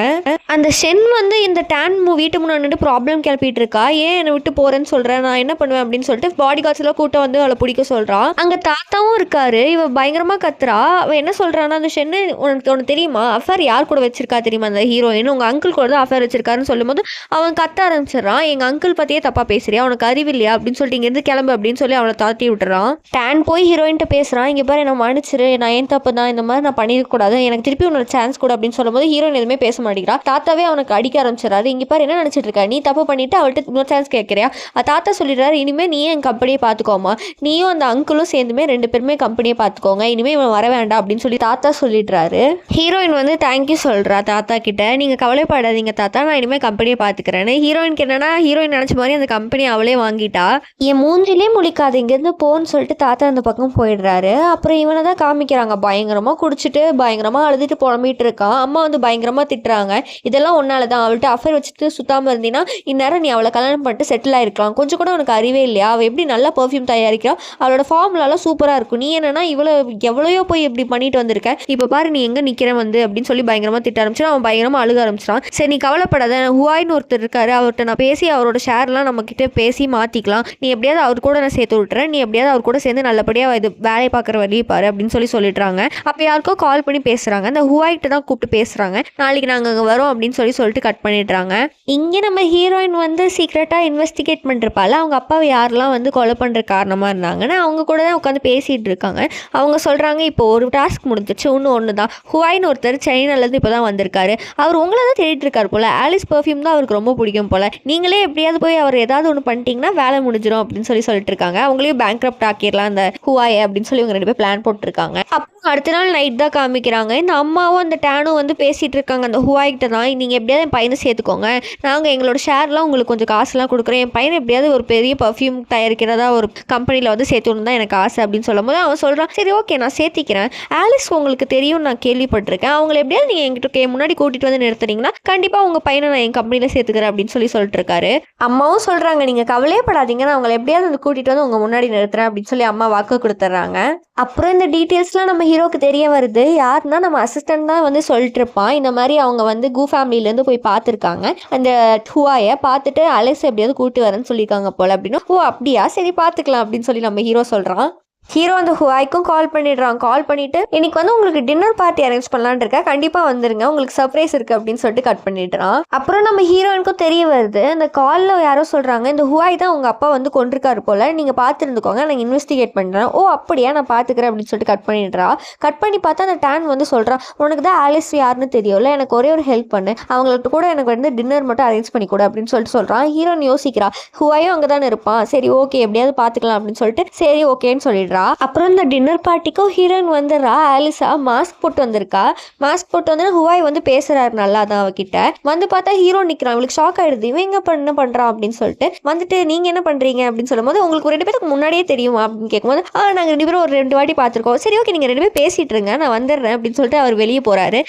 அந்த ஷென் வந்து இந்த டேன் வீட்டு முன்னாடி ப்ராப்ளம் கிளப்பிட்டு இருக்கா, ஏன் என்னை விட்டு போறேன்னு சொல்றேன், நான் என்ன பண்ணுவேன் அப்படின்னு சொல்லிட்டு பாடி கார்ட்ஸ் எல்லாம் கூட்டம் வந்து அவளை பிடிக்க சொல்றான். அங்க தாத்தாவும் இருக்காரு. இவ பயங்கரமா கத்துறா. அவ என்ன சொல்றான்னா, அந்த ஷென்னு உனக்கு தெரியுமா அஃபேர் யார் கூட வச்சிருக்கா தெரியுமா, அந்த ஹீரோயின் உங்க அங்கிள் கூட தான் அஃபேர் வச்சிருக்காருன்னு சொல்லும் போது அவன் கத்த ஆரம்பிச்சிடறான், எங்க அங்கிள் பத்தியே தப்பா பேசுறியா, உனக்கு அறிவு இல்லையா அப்படின்னு சொல்லிட்டு இங்க இருந்து கிளம்பு அப்படின்னு சொல்லி அவளை தாத்தி விட்டுறான். டேன் போய் ஹீரோயின்ட்ட பேசுறான், இங்க பாரு என்ன மன்னிச்சிரு, நான் ஏன் தப்பு தான், இந்த மாதிரி நான் பண்ணிருக்க கூடாது, எனக்கு திருப்பி உன்னோட சான்ஸ் கூட அப்படின்னு சொல்லும்போது ஹீரோயின் எதுவுமே பேச மாட்டேங்கிறா. தாத்தாவே அவனுக்கு அடிக்க ஆரம்பிச்சிடறாரு. இங்க பாரு என்ன நினைச்சிட்டு இருக்கா, நீ தப்பு பண்ணிட்டு அவள்கிட்ட இன்னொரு சான்ஸ் கேட்கறியா. தாத்தா சொல்லிடுறாரு, இனிமே நீ என் கம்பெனியை பார்த்துக்கோமா, நீயும் அந்த அங்கிளும் சேர்ந்துமே 2 பேருமே கம்பெனியை பார்த்துக்கோங்க, இனிமே இவன் வர வேண்டாம் அப்படின்னு சொல்லி தாத்தா சொல்லிடுறாரு. ஹீரோயின் வந்து தேங்க்யூ சொல்றா தாத்தா கிட்ட, நீங்க கவலைப்படாதீங்க தாத்தா, நான் இனிமே கம்பெனியை பார்த்துக்கிறேன்னு. ஹீரோயினுக்கு என்னன்னா, ஹீரோயின் நினைச்ச மாதிரி அந்த கம்பெனியை அவளே வாங்கிட்டா. என் மூஞ்சிலே முழிக்காது, இங்கேருந்து போன்னு சொல்லிட்டு தாத்தா அந்த பக்கம் போயிடுறாரு. அப்புறம் இவனை தான் காமிக்கிறாங்க, பயங்கரமா குடிச்சிட்டு பயங்கரமா அழுதுட்டு புலம்பிட்டு இருக்கான். அம்மா வந்து பயங்கரமா திட்டுறாங்க, இதெல்லாம் ஒன்னாலதான், அவள்கிட்ட அஃபேர் வச்சுட்டு சுத்தாம இருந்தீங்கன்னா இந்நேரம் நீ அவளை கல்யாணம் பண்ணிட்டு செட்டில் ஆயிருக்கலாம், கொஞ்சம் கூட உனக்கு அறிவே இல்லையா, அவள் எப்படி நல்லா பெர்ஃப்யூம் தயாரிக்கிறா, அவளோட ஃபார்முலாலாம் சூப்பரா இருக்கும், நீ என்னன்னா இவ்வளோ எவ்வளோ போய் இப்படி பண்ணிட்டு வந்திருக்க, இப்போ பாரு நீ எங்க நிக்கிற வந்து அப்படின்னு சொல்லி பயங்கரமா திட்ட ஆரம்பிச்சிடும். அவன் பயங்கரமா அழுக ஆரம்பிச்சிடான். சரி நீ கவலைப்படாத, ஹுவாயின்னு ஒருத்தர் இருக்காரு, அவர்கிட்ட நான் பேசி அவரோட ஷேர்லாம் நம்ம கிட்ட பேசி மாத்திக்கலாம், நீ எப்படியாவது அவர் கூட நான் சேர்த்து விட்டுறேன், நீ எப்படியாவது அவர் கூட சேர்ந்து நல்லபடியா இது வேலை பார்க்குற வழியை பாரு அப்படின்னு சொல்லி சொல்லிடுறாங்க. அப்போ யாருக்கோ கால் பண்ணி பேசுறாங்க, அந்த ஹுவாய்கிட்ட தான் கூப்பிட்டு பேசுறாங்க, நாளைக்கு நாங்கள் அங்கே வரோம் அப்படின்னு சொல்லிட்டு கட் பண்ணிடுறாங்க. இங்கே நம்ம ஹீரோயின் வந்து சீக்ரெட்டாக இன்வெஸ்டிகேட் பண்ணிருப்பாள், அவங்க அப்பாவை யாரெல்லாம் வந்து கொலை பண்ணுற காரணமாக இருந்தாங்கன்னா அவங்க கூட தான் உட்காந்து பேசிகிட்டு இருக்காங்க. அவங்க சொல்கிறாங்க, இப்போ ஒரு டாஸ்க் முடிஞ்சிச்சு, ஒன்று தான், ஹுவாயின்னு ஒருத்தர் சைனாலேருந்து இப்போ தான் வந்திருக்காரு, அவர் உங்களை தான் தேடிட்டு இருக்காரு போல், ஆலிஸ் பெர்ஃப்யூம் தான் அவருக்கு ரொம்ப பிடிக்கும் போல், நீங்களே எப்படியாவது போய் அவர் ஏதாவது ஒன்று பண்ணிட்டீங்கன்னா வேலை முடிஞ்சிடும் அப்படின்னு சொல்லிட்டு இருக்காங்க. அவங்களையும் பேங்க்ரப்ட் ஆக்கிடலாம் அந்த ஹுவாயை அப்படின்னு சொல்லி இவங்க 2 பேர் பிளான் போட்டுருக்காங்க. அப்புறம் அடுத்த நாள் நைட் தான் காமிக்கிறாங்க. இந்த அம்மாவும் அந்த டேனும் வந்து பேசிகிட்டு இருக்காங்க அந்த ஹுவாய்கிட்ட தான், நீங்கள் எப்படியாவது என் பையனை சேர்த்துக்கோங்க, நாங்கள் எங்களோட ஷேர்லாம் உங்களுக்கு கொஞ்சம் காசுலாம் கொடுக்குறோம், என் பையனை எப்படியாவது ஒரு பெரிய பர்ஃப்யூம் தயாரிக்கிறதா ஒரு கம்பெனியில் வந்து சேர்த்துணும் தான் எனக்கு ஆசை அப்படின்னு சொல்லும் போது அவன் சொல்கிறான், சரி ஓகே நான் சேர்த்திக்கிறேன், ஆலிஸ் உங்களுக்கு தெரியும் நான் கேள்விப்பட்டிருக்கேன், அவங்களை எப்படியாவது நீங்கள் என்கிட்ட முன்னாடி கூட்டிகிட்டு வந்து நிறுத்துறீங்கன்னா கண்டிப்பாக உங்கள் பையனை நான் என் கம்பெனியில் சேர்த்துக்கிறேன் அப்படின்னு சொல்லிட்டு இருக்காரு. அம்மாவும் சொல்கிறாங்க, நீங்கள் கவலையப்படாதீங்க, நான் அவங்களை எப்படியாவது வந்து கூட்டிகிட்டு வந்து உங்கள் முன்னாடி நிறுத்துறேன் அப்படின்னு சொல்லி அம்மா வாக்கு கொடுத்துட்றாங்க. அப்புறம் இந்த டீட்டெயில்ஸ்லாம் நம்ம ஹீரோக்கு தெரிய வருது. யாருன்னா நம்ம அசிஸ்டன்ட் தான் வந்து சொல்லிட்டு இருப்பான், இந்த மாதிரி அவங்க வந்து கூ ஃபேமிலியிலேருந்து போய் பார்த்துருக்காங்க அந்த ஹுவாயை, பார்த்துட்டு அலைஸ் எப்படியாவது கூட்டி வரேன்னு சொல்லியிருக்காங்க போல அப்படின்னு. ஓ அப்படியா, சரி பார்த்துக்கலாம் அப்படின்னு சொல்லி நம்ம ஹீரோ சொல்கிறான். ஹீரோ அந்த ஹுவாய்க்கும் கால் பண்ணிடுறான். கால் பண்ணிட்டு இன்னைக்கு வந்து உங்களுக்கு டின்னர் பார்ட்டி அரேஞ்ச் பண்ணலான்னு இருக்கா, கண்டிப்பா வந்துருங்க, உங்களுக்கு சர்ப்ரைஸ் இருக்கு அப்படின்னு சொல்லிட்டு கட் பண்ணிடுறான். அப்புறம் நம்ம ஹீரோயினுக்கும் தெரிய வருது, அந்த கால்ல யாரோ சொல்றாங்க இந்த ஹுவாய் தான் உங்க அப்பா வந்து கொண்டிருக்காரு போல, நீங்க பார்த்துருந்துக்கோங்க, நான் இன்வெஸ்டிகேட் பண்றேன். ஓ அப்படியா, நான் பாத்துக்கிறேன் அப்படின்னு சொல்லிட்டு கட் பண்ணிடுறா. கட் பண்ணி பார்த்தா அந்த டேன் வந்து சொல்றான், உனக்கு தான் ஆலிஸ் யாருன்னு தெரியும்ல, எனக்கு ஒரே ஒரு ஹெல்ப் பண்ணு, அவங்களுக்கு கூட எனக்கு வந்து டின்னர் மட்டும் அரேஞ்ச் பண்ணி கொடு அப்படின்னு சொல்லிட்டு சொல்றான். ஹீரோயின் யோசிக்கிறா, ஹுவாயும் அங்கதானே இருப்பான், சரி ஓகே எப்படியாவது பாத்துக்கலாம் அப்படின்னு சொல்லிட்டு சரி ஓகேன்னு சொல்லிடுறா. அப்புறம் இந்த டின்னர் பார்ட்டிக்கும் ஹீரோயின் வந்துடுறா. ஆலிஸா மாஸ்க் போட்டு வந்திருக்கா. மாஸ்க் போட்டு வந்து ஹுவாய் வந்து பேசுறாரு நல்லா தான் அவகிட்ட. வந்து பார்த்தா ஹீரோ நிற்கிறான். இவளுக்கு ஷாக் ஆயிடுது, இவன் எங்க என்ன பண்றான் அப்படின்னு சொல்லிட்டு வந்துட்டு நீங்க என்ன பண்றீங்க அப்படின்னு சொல்லும்போது உங்களுக்கு 2 பேருக்கு முன்னாடியே தெரியுமா அப்படின்னு கேட்கும்போது நாங்கள் 2 பேரும் ஒரு 2 வாட்டி பார்த்துருக்கோம், சரி ஓகே நீங்கள் 2 பேரும் பேசிட்டு இருங்க, நான் வந்துடுறேன் அப்படின்னு சொல்லிட்டு அவர் வெளியே போறாரு.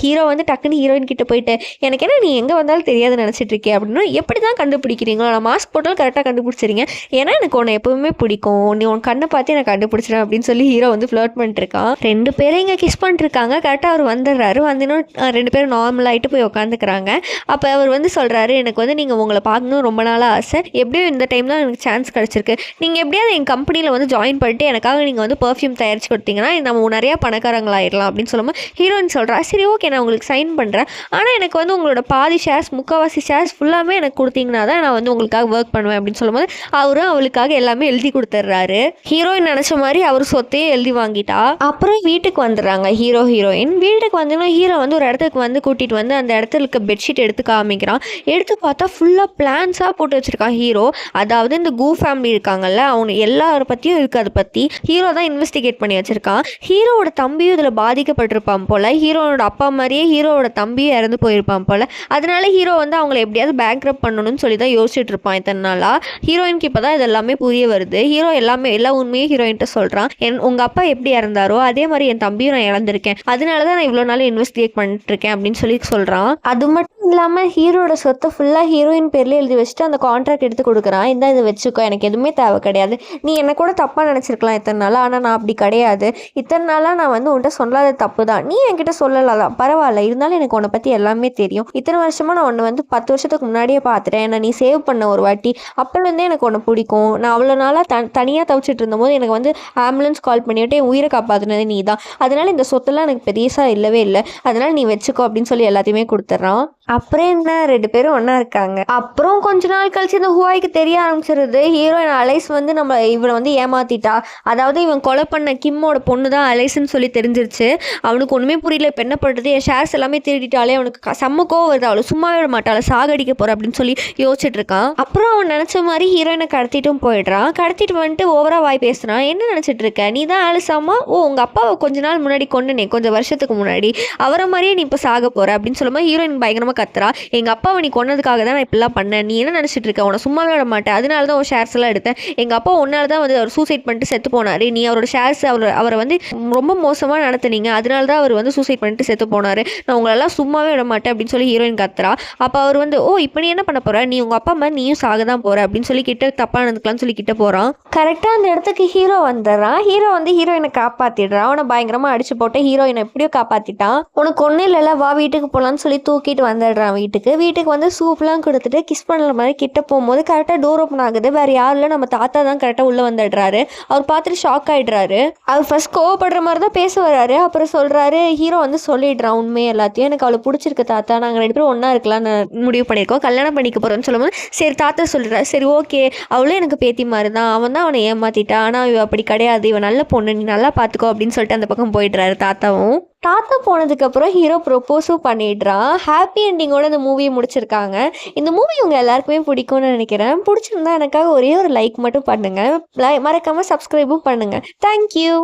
ஹீரோ வந்து டக்குன்னு ஹீரோயின் கிட்ட போயிட்டு எனக்கு என்ன நீ எங்க வந்தாலும் தெரியாது நினைச்சிட்டு இருக்கே அப்படின்னு. எப்படி தான் கண்டுபிடிக்கிறீங்களோ, நான் மாஸ்க் போட்டாலும் கரெக்டாக கண்டுபிடிச்சிருங்க, ஏன்னா எனக்கு உன்னை எப்பவுமே பிடிக்கும், நீ உன் கண்ணை பார்த்து எனக்கு கண்டுபிடிச்சிடும் அப்படின்னு சொல்லி ஹீரோ வந்து ஃப்ளர்ட் பண்ணிட்டு இருக்கான். 2 பேரும் இங்கே கிஸ் பண்ணிட்டு இருக்காங்க. கரெக்டாக அவர் வந்துடுறாரு. வந்து 2 பேரும் நார்மல் ஆகிட்டு போய் உட்காந்துக்கிறாங்க. அப்போ அவர் வந்து சொல்றாரு, எனக்கு வந்து நீங்கள் உங்களை பார்க்கணும் ரொம்ப நாளாக ஆசை, எப்படியும் இந்த டைம் தான் எனக்கு சான்ஸ் கிடச்சிருக்கு, நீங்கள் எப்படியாவது என் கம்பெனியில் வந்து ஜாயின் பண்ணிட்டு எனக்காக நீங்கள் வந்து பர்ஃப்யூம் தயாரிச்சு கொடுத்தீங்கன்னா நம்ம நிறையா பணக்காரங்களாயிடலாம் அப்படின்னு சொல்லும்போது ஹீரோயின் சொல்கிறா, சரி ஓகே நான் உங்களுக்கு சைன் பண்ணுறேன், ஆனால் எனக்கு வந்து உங்களோட பாதி ஷேர்ஸ் முக்கால்வாசி ஷேர்ஸ் ஃபுல்லாமே எனக்கு கொடுத்தீங்கன்னா தான் நான் வந்து உங்களுக்காக ஒர்க் பண்ணுவேன் அப்படின்னு சொல்லும்போது அவரும் அவளுக்காக எல்லாமே எழுதி கொடுத்துட்றாரு. ஹீரோயின் நினச்ச மாதிரி அவர் சொத்தையே எழுதி வாங்கிட்டா. அப்புறம் வீட்டுக்கு வந்துடுறாங்க ஹீரோ ஹீரோயின். வீட்டுக்கு வந்தோன்னா ஹீரோ வந்து ஒரு இடத்துக்கு வந்து கூட்டிகிட்டு வந்து அந்த இடத்துல இருக்க பெட்ஷீட் எடுத்து காமிக்கிறான். எடுத்து பார்த்தா ஃபுல்லாக பிளான்ஸாக போட்டு வச்சுருக்கான் ஹீரோ. அதாவது இந்த கூ ஃபேமிலி இருக்காங்கல்ல, அவங்க எல்லாரை பற்றியும் இருக்குது, அதை பற்றி ஹீரோ தான் இன்வெஸ்டிகேட் பண்ணி வச்சுருக்கான். ஹீரோவோட தம்பியும் இதில் பாதிக்கப்பட்டிருப்பான் போல், ஹீரோவோட அப்பா மாதிரியே ஹீரோவோட தம்பியும் இறந்து போயிருப்பான் போல். அதனால ஹீரோ வந்து அவங்களை எப்படியாவது பேங்க்ரப்ட் பண்ணணும்னு சொல்லி தான் யோசிச்சுட்டு இருப்பான் இத்தனை நாளாக. ஹீரோயினுக்கு இப்போ தான் இது எல்லாமே புரிய வருது. ஹீரோ எல்லா உண்மையும் ஹீரோயின்ட்ட சொல்கிறான். உங்க அப்பா எப்படி இறந்தாரோ அதே மாதிரி என் தம்பியும் நான் இழந்திருக்கேன், அதனால தான் நான் இவ்வளோ நாள் இன்வெஸ்டிகேட் பண்ணிட்டு இருக்கேன் அப்படின்னு சொல்லி சொல்கிறான். அது மட்டும் இல்லாமல் ஹீரோட சொத்தை ஃபுல்லாக ஹீரோயின் பேரில் எழுதி வச்சுட்டு அந்த கான்ட்ராக்ட் எடுத்து கொடுக்குறான். இந்த இதை வச்சுக்கோ, எனக்கு எதுவுமே தேவை கிடையாது, நீ என்ன கூட தப்பாக நினச்சிருக்கலாம் இத்தனை நாளாக, ஆனால் நான் அப்படி கிடையாது, இத்தனை நாளாக நான் வந்து உன்கிட்ட சொல்லாத தப்பு தான், நீ என்கிட்ட சொல்லலாம் பரவாயில்ல, இருந்தாலும் எனக்கு உன்னை பற்றி எல்லாமே தெரியும், இத்தனை வருஷமாக நான் உன்னை வந்து 10 வருஷத்துக்கு முன்னாடியே பார்த்துட்டேன், என்னை நீ சேவ் பண்ண ஒரு வாட்டி, அப்போலேருந்தே எனக்கு உன்னை பிடிக்கும், நான் அவ்வளோ நாளாக தனியாக தவிச்சிட்டு இருந்தபோது எனக்கு வந்து ஆம்புலன்ஸ் கால் பண்ணிவிட்டு என் உயிரை காப்பாற்றினது நீ தான், அதனால இந்த சொத்தெல்லாம் எனக்கு பெருசாக இல்லவே இல்லை, அதனால நீ வச்சுக்கோ அப்படின்னு சொல்லி எல்லாத்தையுமே கொடுத்துட்றான். அப்புறம் என்ன 2 பேரும் ஒன்றா இருக்காங்க. அப்புறம் கொஞ்ச நாள் கழிச்சு இந்த ஹுவாய்க்கு தெரிய ஆரம்பிச்சிருது, ஹீரோயின் அலைஸ் வந்து இவனை வந்து ஏமாத்திட்டா, அதாவது இவன் கொலை பண்ண கிம்மோட பொண்ணு தான் அலைஸ்ன்னு சொல்லி தெரிஞ்சிருச்சு. அவனுக்கு ஒன்றுமே புரியல, இப்போ என்ன பண்ணுறது, என் ஷேர்ஸ் எல்லாமே திருடிட்டாலே அவனுக்கு செம்ம கோவம் வருது, அவளை சும்மா விட மாட்டாள், சாகடிக்க போகிற அப்படின்னு சொல்லி யோசிச்சுட்டு இருக்கான். அப்புறம் அவன் நினச்ச மாதிரி ஹீரோயினை கடத்திட்டும் போயிடுறான். கடத்திட்டு வந்துட்டு ஓவரா வாய் பேசுகிறான். என்ன நினச்சிட்டு இருக்க, நீ தான் ஆலிசாமா, உங்கள் அப்பாவை கொஞ்ச நாள் முன்னாடி கொண்டுனே, கொஞ்சம் வருஷத்துக்கு முன்னாடி, அவரை மாதிரியே நீ இப்போ சாக போகிற அப்படின்னு சொல்லும்போது ஹீரோயின் பயங்கரமாக கத்துறா, எங்கள் அப்பாவை நீ கொன்னதுக்காக தான் நான் இப்படிலாம் பண்ணேன், நீ என்ன நினச்சிட்டு இருக்க, உன்னை சும்மா விட மாட்டேன், அதனால தான் உன் ஷேர்ஸ் எல்லாம் எடுத்தேன், எங்கள் அப்பா ஒன்னால தான் வந்து அவர் சூசைட் பண்ணிட்டு செத்து போனார், நீ அவரோட ஷேர்ஸ் அவரை வந்து ரொம்ப மோசமாக நடத்துனீங்க, அதனால தான் அவர் வந்து சூசைட் பண்ணிட்டு செத்து போனார், நான் உங்களெல்லாம் சும்மாவே விட மாட்டேன் அப்படின்னு சொல்லி ஹீரோயின் கத்துறா. அப்போ அவர் வந்து இப்போ நீ என்ன பண்ண போகிற, நீ உங்கள் அப்பா மாதிரி நீயும் சாக தான் போகிற அப்படின்னு சொல்லி கிட்ட தப்பாக நடந்துக்கலாம்னு சொல்லி கிட்ட போகிறான். கரெக்டாக அந்த இடத்துக்கு ஹீரோ வந்துடுறான். ஹீரோ வந்து ஹீரோயினை காப்பாற்றிடுறான். அவனை பயங்கரமாக அடிச்சு போட்டு ஹீரோயினை எப்படியோ காப்பாற்றிட்டான். உனக்கு ஒன்றும் இல்லைல்ல, வா வீட்டுக்கு போகலான்னு சொல்லி தூக்கிட்டு வந்துடுறான். வீட்டுக்கு வந்து சூப்லாம் கொடுத்துட்டு கிஸ் பண்ணுற மாதிரி கிட்ட போகும்போது கரெக்டாக டோர் ஓப்பன் ஆகுது. வேறு யாரும் இல்லை, நம்ம தாத்தா தான் கரெக்டாக உள்ளே வந்துடுறாரு. அவர் பார்த்துட்டு ஷாக் ஆகிடுறாரு. அவர் ஃபர்ஸ்ட் கோவப்படுற மாதிரி தான் பேச வர்றாரு. அப்புறம் சொல்கிறாரு, ஹீரோ வந்து சொல்லிடுறான் உண்மையை எல்லாத்தையும், எனக்கு அவளை பிடிச்சிருக்கு தாத்தா, நாங்கள் 2 பேரும் ஒன்றா இருக்கலாம்னு முடிவு பண்ணியிருக்கோம், கல்யாணம் பண்ணிக்க போகிறோன்னு சொல்லும்போது சரி தாத்தா சொல்கிறார், சரி ஓகே அவளும் எனக்கு பேத்தி மாதிரி தான், அவன் தான் அவனை ஏமாற்றிட்டான், ஆனால் இவ அப்படி கிடையாது, இவன் நல்ல பொண்ணு, நீ நல்லா பார்த்துக்கோ அப்படின்னு சொல்லிட்டு அந்த பக்கம் போயிடுறாரு தாத்தாவும். தாத்தா போனதுக்கப்புறம் ஹீரோ ப்ரொப்போஸும் பண்ணிடுறான். ஹாப்பி எண்டிங்கோட இந்த மூவியை முடிச்சிருக்காங்க. இந்த மூவி உங்கள் எல்லாருக்குமே பிடிக்கும்னு நினைக்கிறேன். பிடிச்சிருந்தா எனக்காக ஒரே ஒரு லைக் மட்டும் பண்ணுங்கள், மறக்காமல் சப்ஸ்கிரைபும் பண்ணுங்கள். தேங்க்யூ.